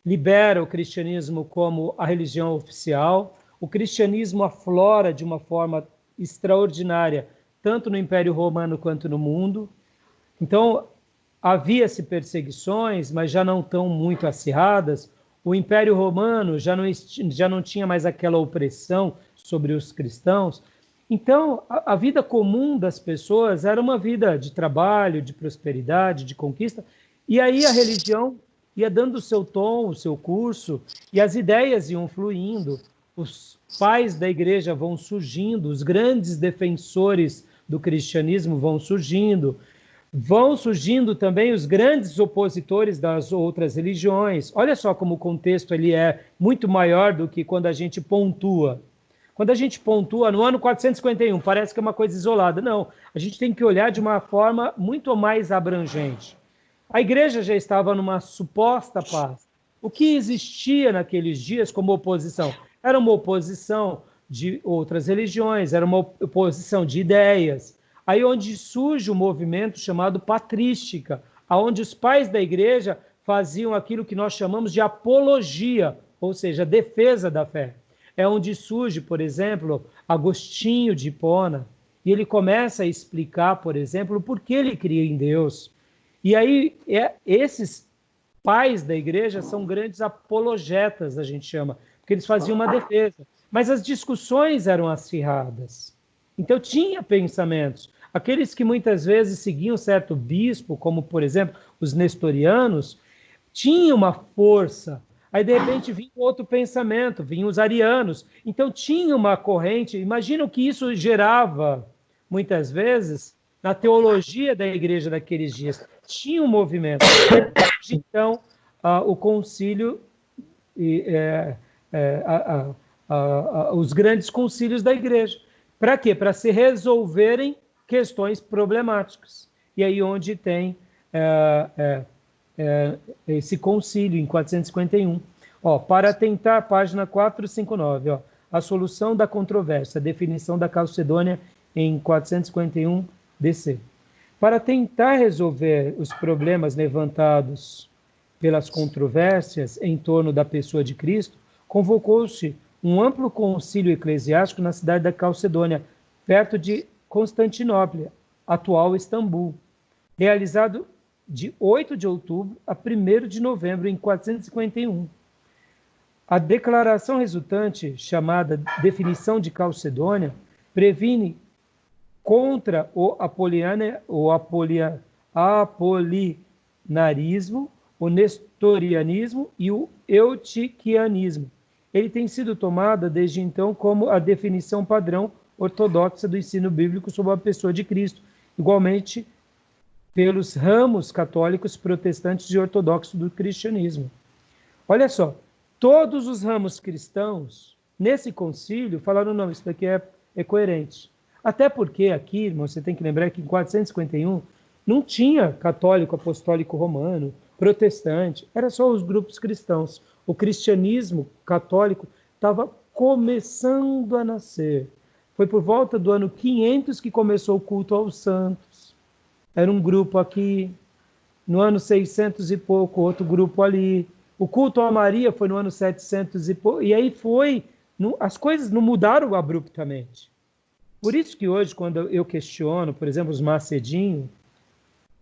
libera o cristianismo como a religião oficial. O cristianismo aflora de uma forma extraordinária, tanto no Império Romano quanto no mundo. Então, havia-se perseguições, mas já não tão muito acirradas. O Império Romano já não tinha mais aquela opressão sobre os cristãos. Então, a vida comum das pessoas era uma vida de trabalho, de prosperidade, de conquista, e aí a religião ia dando o seu tom, o seu curso, e as ideias iam fluindo, os pais da igreja vão surgindo, os grandes defensores do cristianismo vão surgindo também os grandes opositores das outras religiões. Olha só como o contexto ele é muito maior do que quando a gente pontua. Quando a gente pontua no ano 451, parece que é uma coisa isolada. Não, a gente tem que olhar de uma forma muito mais abrangente. A igreja já estava numa suposta paz. O que existia naqueles dias como oposição? Era uma oposição de outras religiões, era uma oposição de ideias. Aí onde surge o movimento chamado patrística, onde os pais da igreja faziam aquilo que nós chamamos de apologia, ou seja, defesa da fé. É onde surge, por exemplo, Agostinho de Hipona, e ele começa a explicar, por exemplo, por que ele cria em Deus. E aí, esses pais da igreja são grandes apologetas, a gente chama, porque eles faziam uma defesa. Mas as discussões eram acirradas. Então, tinha pensamentos. Aqueles que muitas vezes seguiam certo bispo, como, por exemplo, os nestorianos, tinham uma força. Aí, de repente, vinha outro pensamento, vinham os arianos. Então, tinha uma corrente. Imagina o que isso gerava, muitas vezes, na teologia da igreja daqueles dias. Tinha um movimento. Então, o concílio os grandes concílios da igreja. Para quê? Para se resolverem questões problemáticas. E aí onde tem esse concílio, em 451. Para tentar, página 459, a solução da controvérsia, a definição da Calcedônia em 451 DC. Para tentar resolver os problemas levantados pelas controvérsias em torno da pessoa de Cristo, convocou-se um amplo concílio eclesiástico na cidade da Calcedônia, perto de Constantinopla, atual Istambul, realizado de 8 de outubro a 1º de novembro, em 451. A declaração resultante, chamada Definição de Calcedônia, previne contra o apolinarismo, o nestorianismo e o eutiquianismo. Ele tem sido tomado desde então como a definição padrão ortodoxa do ensino bíblico sobre a pessoa de Cristo, igualmente pelos ramos católicos, protestantes e ortodoxos do cristianismo. Olha só, todos os ramos cristãos, nesse concílio, falaram, não, isso daqui é coerente. Até porque aqui, irmão, você tem que lembrar que em 451 não tinha católico, apostólico romano, protestante, era só os grupos cristãos. O cristianismo católico estava começando a nascer. Foi por volta do ano 500 que começou o culto aos santos. Era um grupo aqui, no ano 600 e pouco, outro grupo ali. O culto a Maria foi no ano 700 e pouco, e aí foi, as coisas não mudaram abruptamente. Por isso que hoje, quando eu questiono, por exemplo, os macedinhos,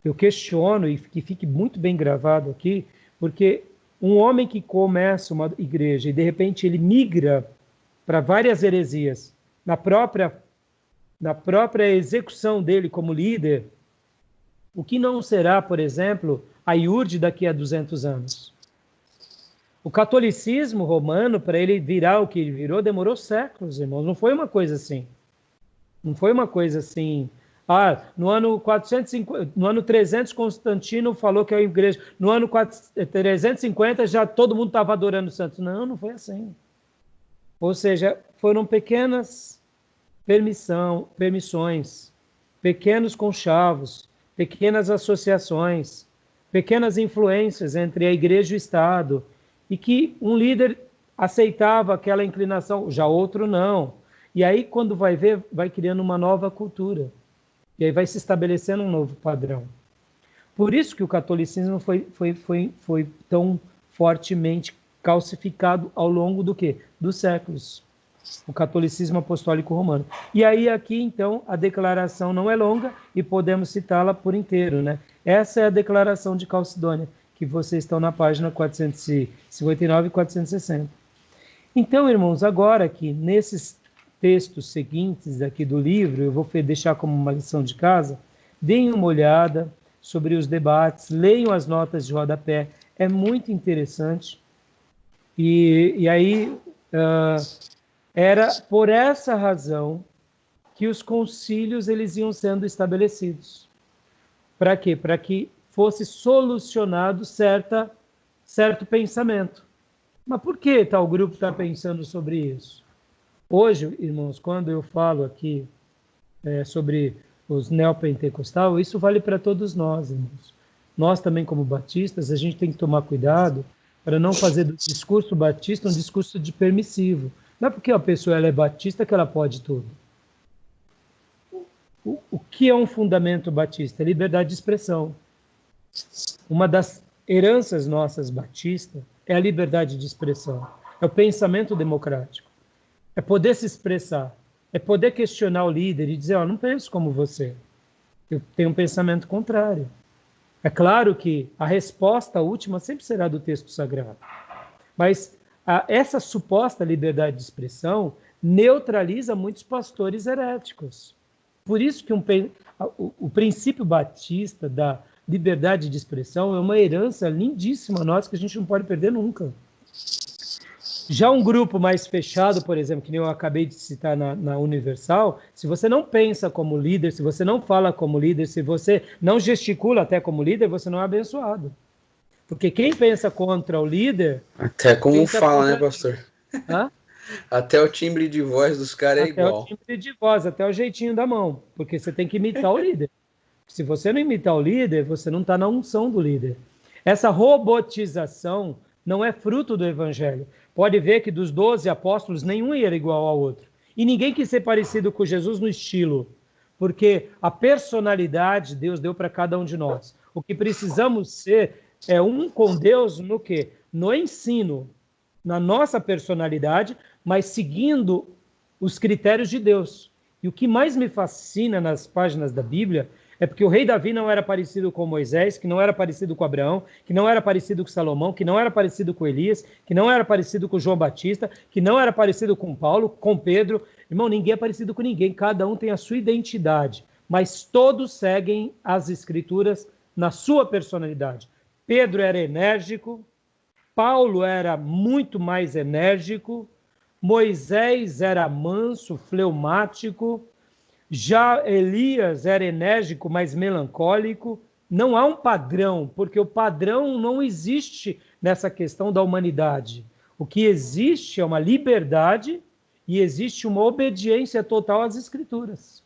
eu questiono, e que fique muito bem gravado aqui, porque um homem que começa uma igreja e de repente ele migra para várias heresias, na própria execução dele como líder, o que não será, por exemplo, a IURD daqui a 200 anos? O catolicismo romano, para ele virar o que ele virou, demorou séculos, irmãos. Não foi uma coisa assim. Não foi uma coisa assim. No ano 450, no ano 300, Constantino falou que é a igreja. No ano 350, já todo mundo estava adorando os santos. Não, não foi assim. Ou seja, foram pequenas permissões, pequenos conchavos, pequenas associações, pequenas influências entre a igreja e o Estado, e que um líder aceitava aquela inclinação, já outro não. E aí, quando vai ver, vai criando uma nova cultura. E aí vai se estabelecendo um novo padrão. Por isso que o catolicismo foi tão fortemente calcificado ao longo do quê? Dos séculos. O catolicismo apostólico romano. E aí aqui, então, a declaração não é longa e podemos citá-la por inteiro, né? Essa é a declaração de Calcedônia, que vocês estão na página 459 e 460. Então, irmãos, agora aqui, nesses textos seguintes aqui do livro, eu vou deixar como uma lição de casa, deem uma olhada sobre os debates, leiam as notas de rodapé, é muito interessante. E aí, era por essa razão que os concílios eles iam sendo estabelecidos. Para quê? Para que fosse solucionado certo pensamento. Mas por que tal grupo está pensando sobre isso? Hoje, irmãos, quando eu falo aqui sobre os neopentecostais, isso vale para todos nós, irmãos. Nós também, como batistas, a gente tem que tomar cuidado para não fazer do discurso batista um discurso de permissivo. Não é porque a pessoa ela é batista que ela pode tudo. O que é um fundamento batista? Liberdade de expressão. Uma das heranças nossas batistas é a liberdade de expressão. É o pensamento democrático. É poder se expressar. É poder questionar o líder e dizer, não penso como você. Eu tenho um pensamento contrário. É claro que a resposta última sempre será do texto sagrado. Mas essa suposta liberdade de expressão neutraliza muitos pastores heréticos. Por isso que o princípio batista da liberdade de expressão é uma herança lindíssima nossa que a gente não pode perder nunca. Já um grupo mais fechado, por exemplo, que nem eu acabei de citar na Universal, se você não pensa como líder, se você não fala como líder, se você não gesticula até como líder, você não é abençoado. Porque quem pensa contra o líder... Até como fala, né, pastor? Hã? Até o timbre de voz dos caras é igual. Até o timbre de voz, até o jeitinho da mão. Porque você tem que imitar o líder. Se você não imitar o líder, você não está na unção do líder. Essa robotização não é fruto do evangelho. Pode ver que dos 12 apóstolos, nenhum era igual ao outro. E ninguém quis ser parecido com Jesus no estilo. Porque a personalidade Deus deu para cada um de nós. O que precisamos ser é um com Deus no quê? No ensino, na nossa personalidade, mas seguindo os critérios de Deus. E o que mais me fascina nas páginas da Bíblia é porque o rei Davi não era parecido com Moisés, que não era parecido com Abraão, que não era parecido com Salomão, que não era parecido com Elias, que não era parecido com João Batista, que não era parecido com Paulo, com Pedro. Irmão, ninguém é parecido com ninguém, cada um tem a sua identidade, mas todos seguem as Escrituras na sua personalidade. Pedro era enérgico, Paulo era muito mais enérgico, Moisés era manso, fleumático, já Elias era enérgico, mas melancólico. Não há um padrão, porque o padrão não existe nessa questão da humanidade. O que existe é uma liberdade e existe uma obediência total às Escrituras.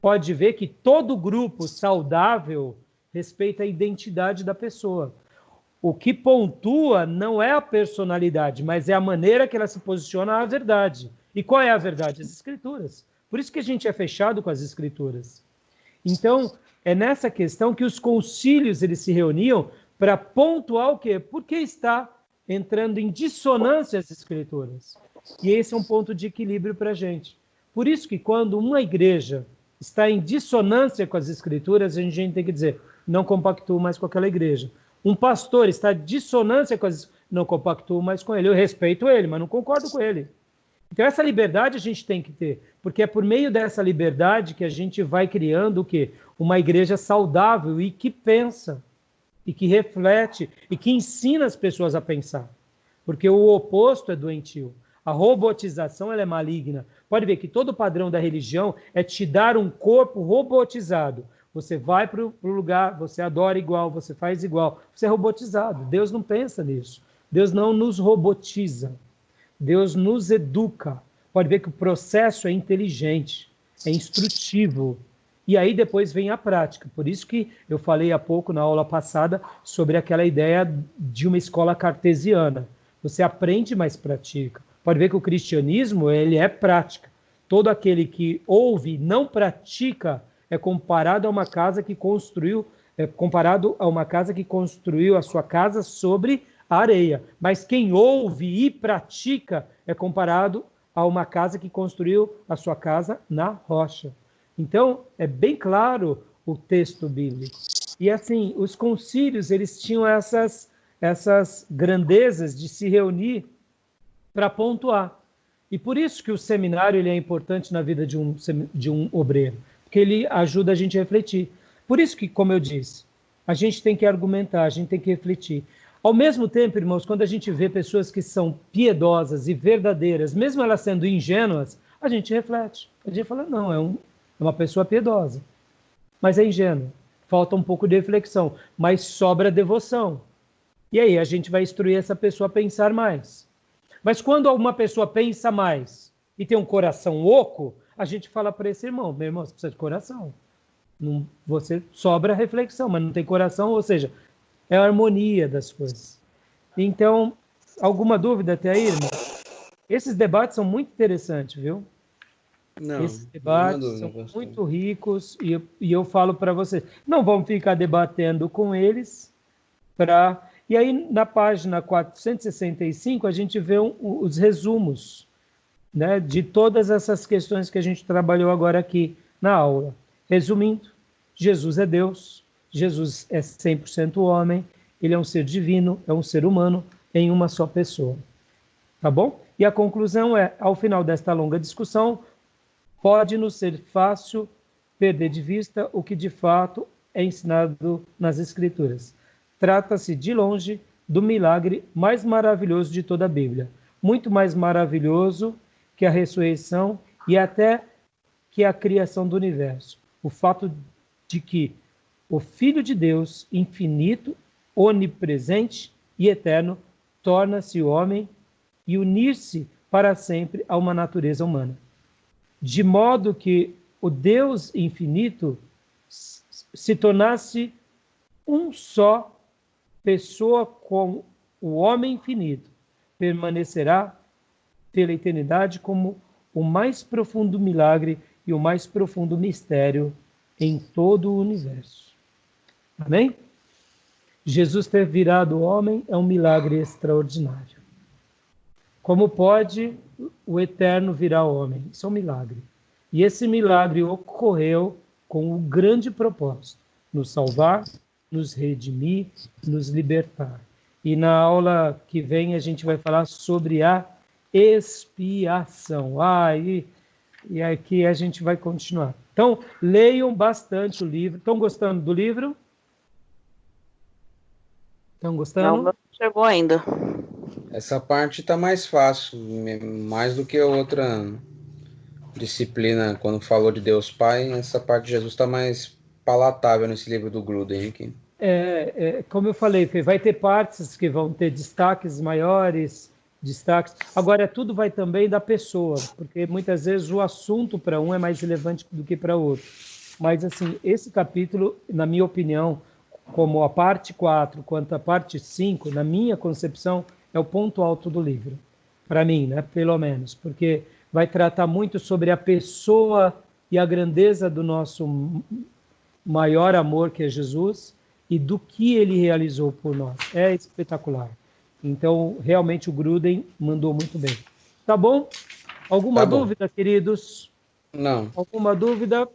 Pode ver que todo grupo saudável respeita a identidade da pessoa. O que pontua não é a personalidade, mas é a maneira que ela se posiciona à verdade. E qual é a verdade? As Escrituras. Por isso que a gente é fechado com as Escrituras. Então, é nessa questão que os concílios eles se reuniam para pontuar o quê? Porque está entrando em dissonância as Escrituras. E esse é um ponto de equilíbrio para a gente. Por isso que quando uma igreja está em dissonância com as Escrituras, a gente tem que dizer, não compactuo mais com aquela igreja. Um pastor está em dissonância com as Escrituras, não compactuo mais com ele. Eu respeito ele, mas não concordo com ele. Então essa liberdade a gente tem que ter, porque é por meio dessa liberdade que a gente vai criando o quê? Uma igreja saudável e que pensa, e que reflete, e que ensina as pessoas a pensar. Porque o oposto é doentio. A robotização ela é maligna. Pode ver que todo padrão da religião é te dar um corpo robotizado. Você vai para o lugar, você adora igual, você faz igual. Você é robotizado. Deus não pensa nisso. Deus não nos robotiza. Deus nos educa. Pode ver que o processo é inteligente, é instrutivo. E aí depois vem a prática. Por isso que eu falei há pouco, na aula passada, sobre aquela ideia de uma escola cartesiana. Você aprende, mas pratica. Pode ver que o cristianismo ele é prática. Todo aquele que ouve e não pratica é comparado a uma casa que construiu a sua casa sobre a areia. Mas quem ouve e pratica é comparado a uma casa que construiu a sua casa na rocha. Então, é bem claro o texto bíblico. E assim, os concílios, eles tinham essas grandezas de se reunir para pontuar. E por isso que o seminário ele é importante na vida de um obreiro, porque ele ajuda a gente a refletir. Por isso que, como eu disse, a gente tem que argumentar, a gente tem que refletir. Ao mesmo tempo, irmãos, quando a gente vê pessoas que são piedosas e verdadeiras, mesmo elas sendo ingênuas, a gente reflete. A gente fala, não, é uma pessoa piedosa, mas é ingênua. Falta um pouco de reflexão, mas sobra devoção. E aí a gente vai instruir essa pessoa a pensar mais. Mas quando uma pessoa pensa mais e tem um coração oco, a gente fala para esse irmão, meu irmão, você precisa de coração. Não, você sobra reflexão, mas não tem coração, ou seja, é a harmonia das coisas. Então, alguma dúvida até aí, irmão? Esses debates são muito interessantes, viu? Não, esses debates são muito ricos e eu falo para vocês, não vamos ficar debatendo com eles E aí, na página 465, a gente vê os resumos, né, de todas essas questões que a gente trabalhou agora aqui na aula. Resumindo, Jesus é Deus, Jesus é 100% homem, ele é um ser divino, é um ser humano em uma só pessoa. Tá bom? E a conclusão é, ao final desta longa discussão, pode nos ser fácil perder de vista o que de fato é ensinado nas Escrituras. Trata-se, de longe, do milagre mais maravilhoso de toda a Bíblia. Muito mais maravilhoso que a ressurreição e até que a criação do universo. O fato de que o Filho de Deus, infinito onipresente e eterno, torna-se homem e unir-se para sempre a uma natureza humana. De modo que o Deus infinito se tornasse um só pessoa com o homem infinito, permanecerá pela eternidade como o mais profundo milagre e o mais profundo mistério em todo o universo. Amém? Jesus ter virado homem é um milagre extraordinário. Como pode o Eterno virar homem? Isso é um milagre. E esse milagre ocorreu com um grande propósito: nos salvar, nos redimir, nos libertar. E na aula que vem a gente vai falar sobre a expiação. E aqui a gente vai continuar. Então, leiam bastante o livro. Estão gostando do livro? Estão gostando? Não chegou ainda. Essa parte está mais fácil, mais do que a outra disciplina, quando falou de Deus Pai. Essa parte de Jesus está mais palatável nesse livro do Gruden aqui. Como eu falei, vai ter partes que vão ter destaques maiores, destaques. Agora, tudo vai também da pessoa, porque muitas vezes o assunto para um é mais relevante do que para outro. Mas, assim, esse capítulo, na minha opinião, como a parte 4 quanto a parte 5, na minha concepção, é o ponto alto do livro. Para mim, né? Pelo menos. Porque vai tratar muito sobre a pessoa e a grandeza do nosso maior amor, que é Jesus, e do que ele realizou por nós. É espetacular. Então, realmente, o Gruden mandou muito bem. Tá bom? Alguma dúvida, queridos? Não. Alguma dúvida?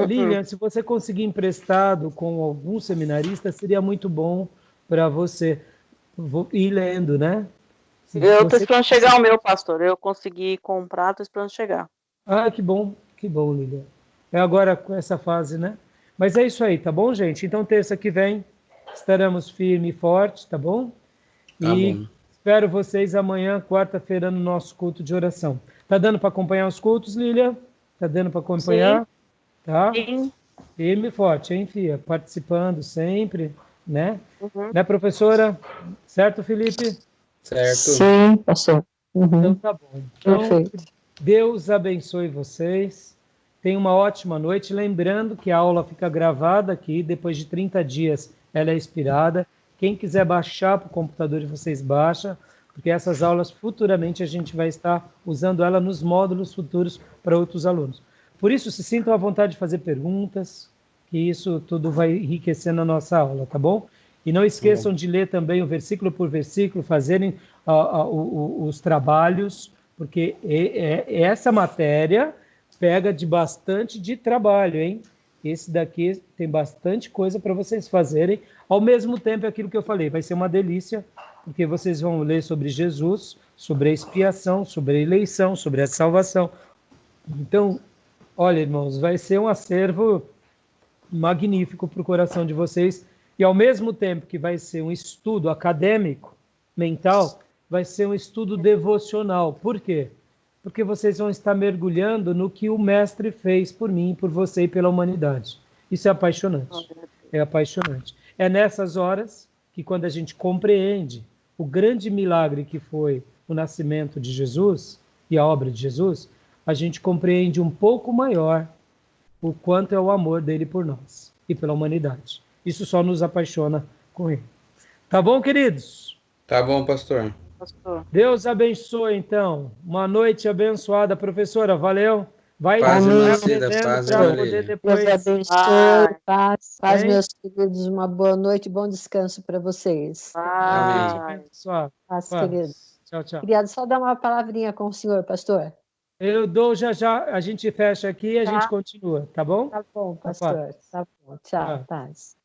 Lilian, se você conseguir emprestado com algum seminarista, seria muito bom para você ir lendo, né? Eu estou esperando chegar o meu, pastor. Eu consegui comprar, estou esperando chegar. Que bom, Lilian. É agora com essa fase, né? Mas é isso aí, tá bom, gente? Então, terça que vem, estaremos firme e forte, tá bom? Tá bom. Espero vocês amanhã, quarta-feira, no nosso culto de oração. Tá dando para acompanhar os cultos, Lilian? Tá dando para acompanhar? Sim. Tá? Sim. Firme e forte, hein, filha? Participando sempre, né? Né, professora? Certo, Felipe? Certo. Sim, pastor. Então tá bom. Então, Perfeito. Deus abençoe vocês. Tenham uma ótima noite. Lembrando que a aula fica gravada aqui. Depois de 30 dias ela é expirada. Quem quiser baixar para o computador de vocês, baixa. Porque essas aulas, futuramente, a gente vai estar usando ela nos módulos futuros para outros alunos. Por isso, se sintam à vontade de fazer perguntas, que isso tudo vai enriquecendo a nossa aula, tá bom? E não esqueçam de ler também o versículo por versículo, fazerem os trabalhos, porque essa matéria pega de bastante de trabalho, hein? Esse daqui tem bastante coisa para vocês fazerem. Ao mesmo tempo, é aquilo que eu falei, vai ser uma delícia, porque vocês vão ler sobre Jesus, sobre a expiação, sobre a eleição, sobre a salvação. Então, olha, irmãos, vai ser um acervo magnífico para o coração de vocês. E ao mesmo tempo que vai ser um estudo acadêmico, mental, vai ser um estudo devocional. Por quê? Porque vocês vão estar mergulhando no que o Mestre fez por mim, por você e pela humanidade. Isso é apaixonante. É apaixonante. É nessas horas que, quando a gente compreende o grande milagre que foi o nascimento de Jesus e a obra de Jesus, a gente compreende um pouco maior o quanto é o amor dele por nós e pela humanidade. Isso só nos apaixona com ele. Tá bom, queridos? Tá bom, pastor. Deus abençoe, então. Uma noite abençoada, professora. Valeu. Vai paz e poder depois. Deus abençoe. Paz, meus queridos. Uma boa noite, bom descanso para vocês. Amém. Paz, queridos. Tchau, tchau. Queria só dar uma palavrinha com o senhor, pastor. Eu dou já, a gente fecha aqui e a gente continua, tá bom? Tá bom, pastor. Tá bom. Tchau, paz.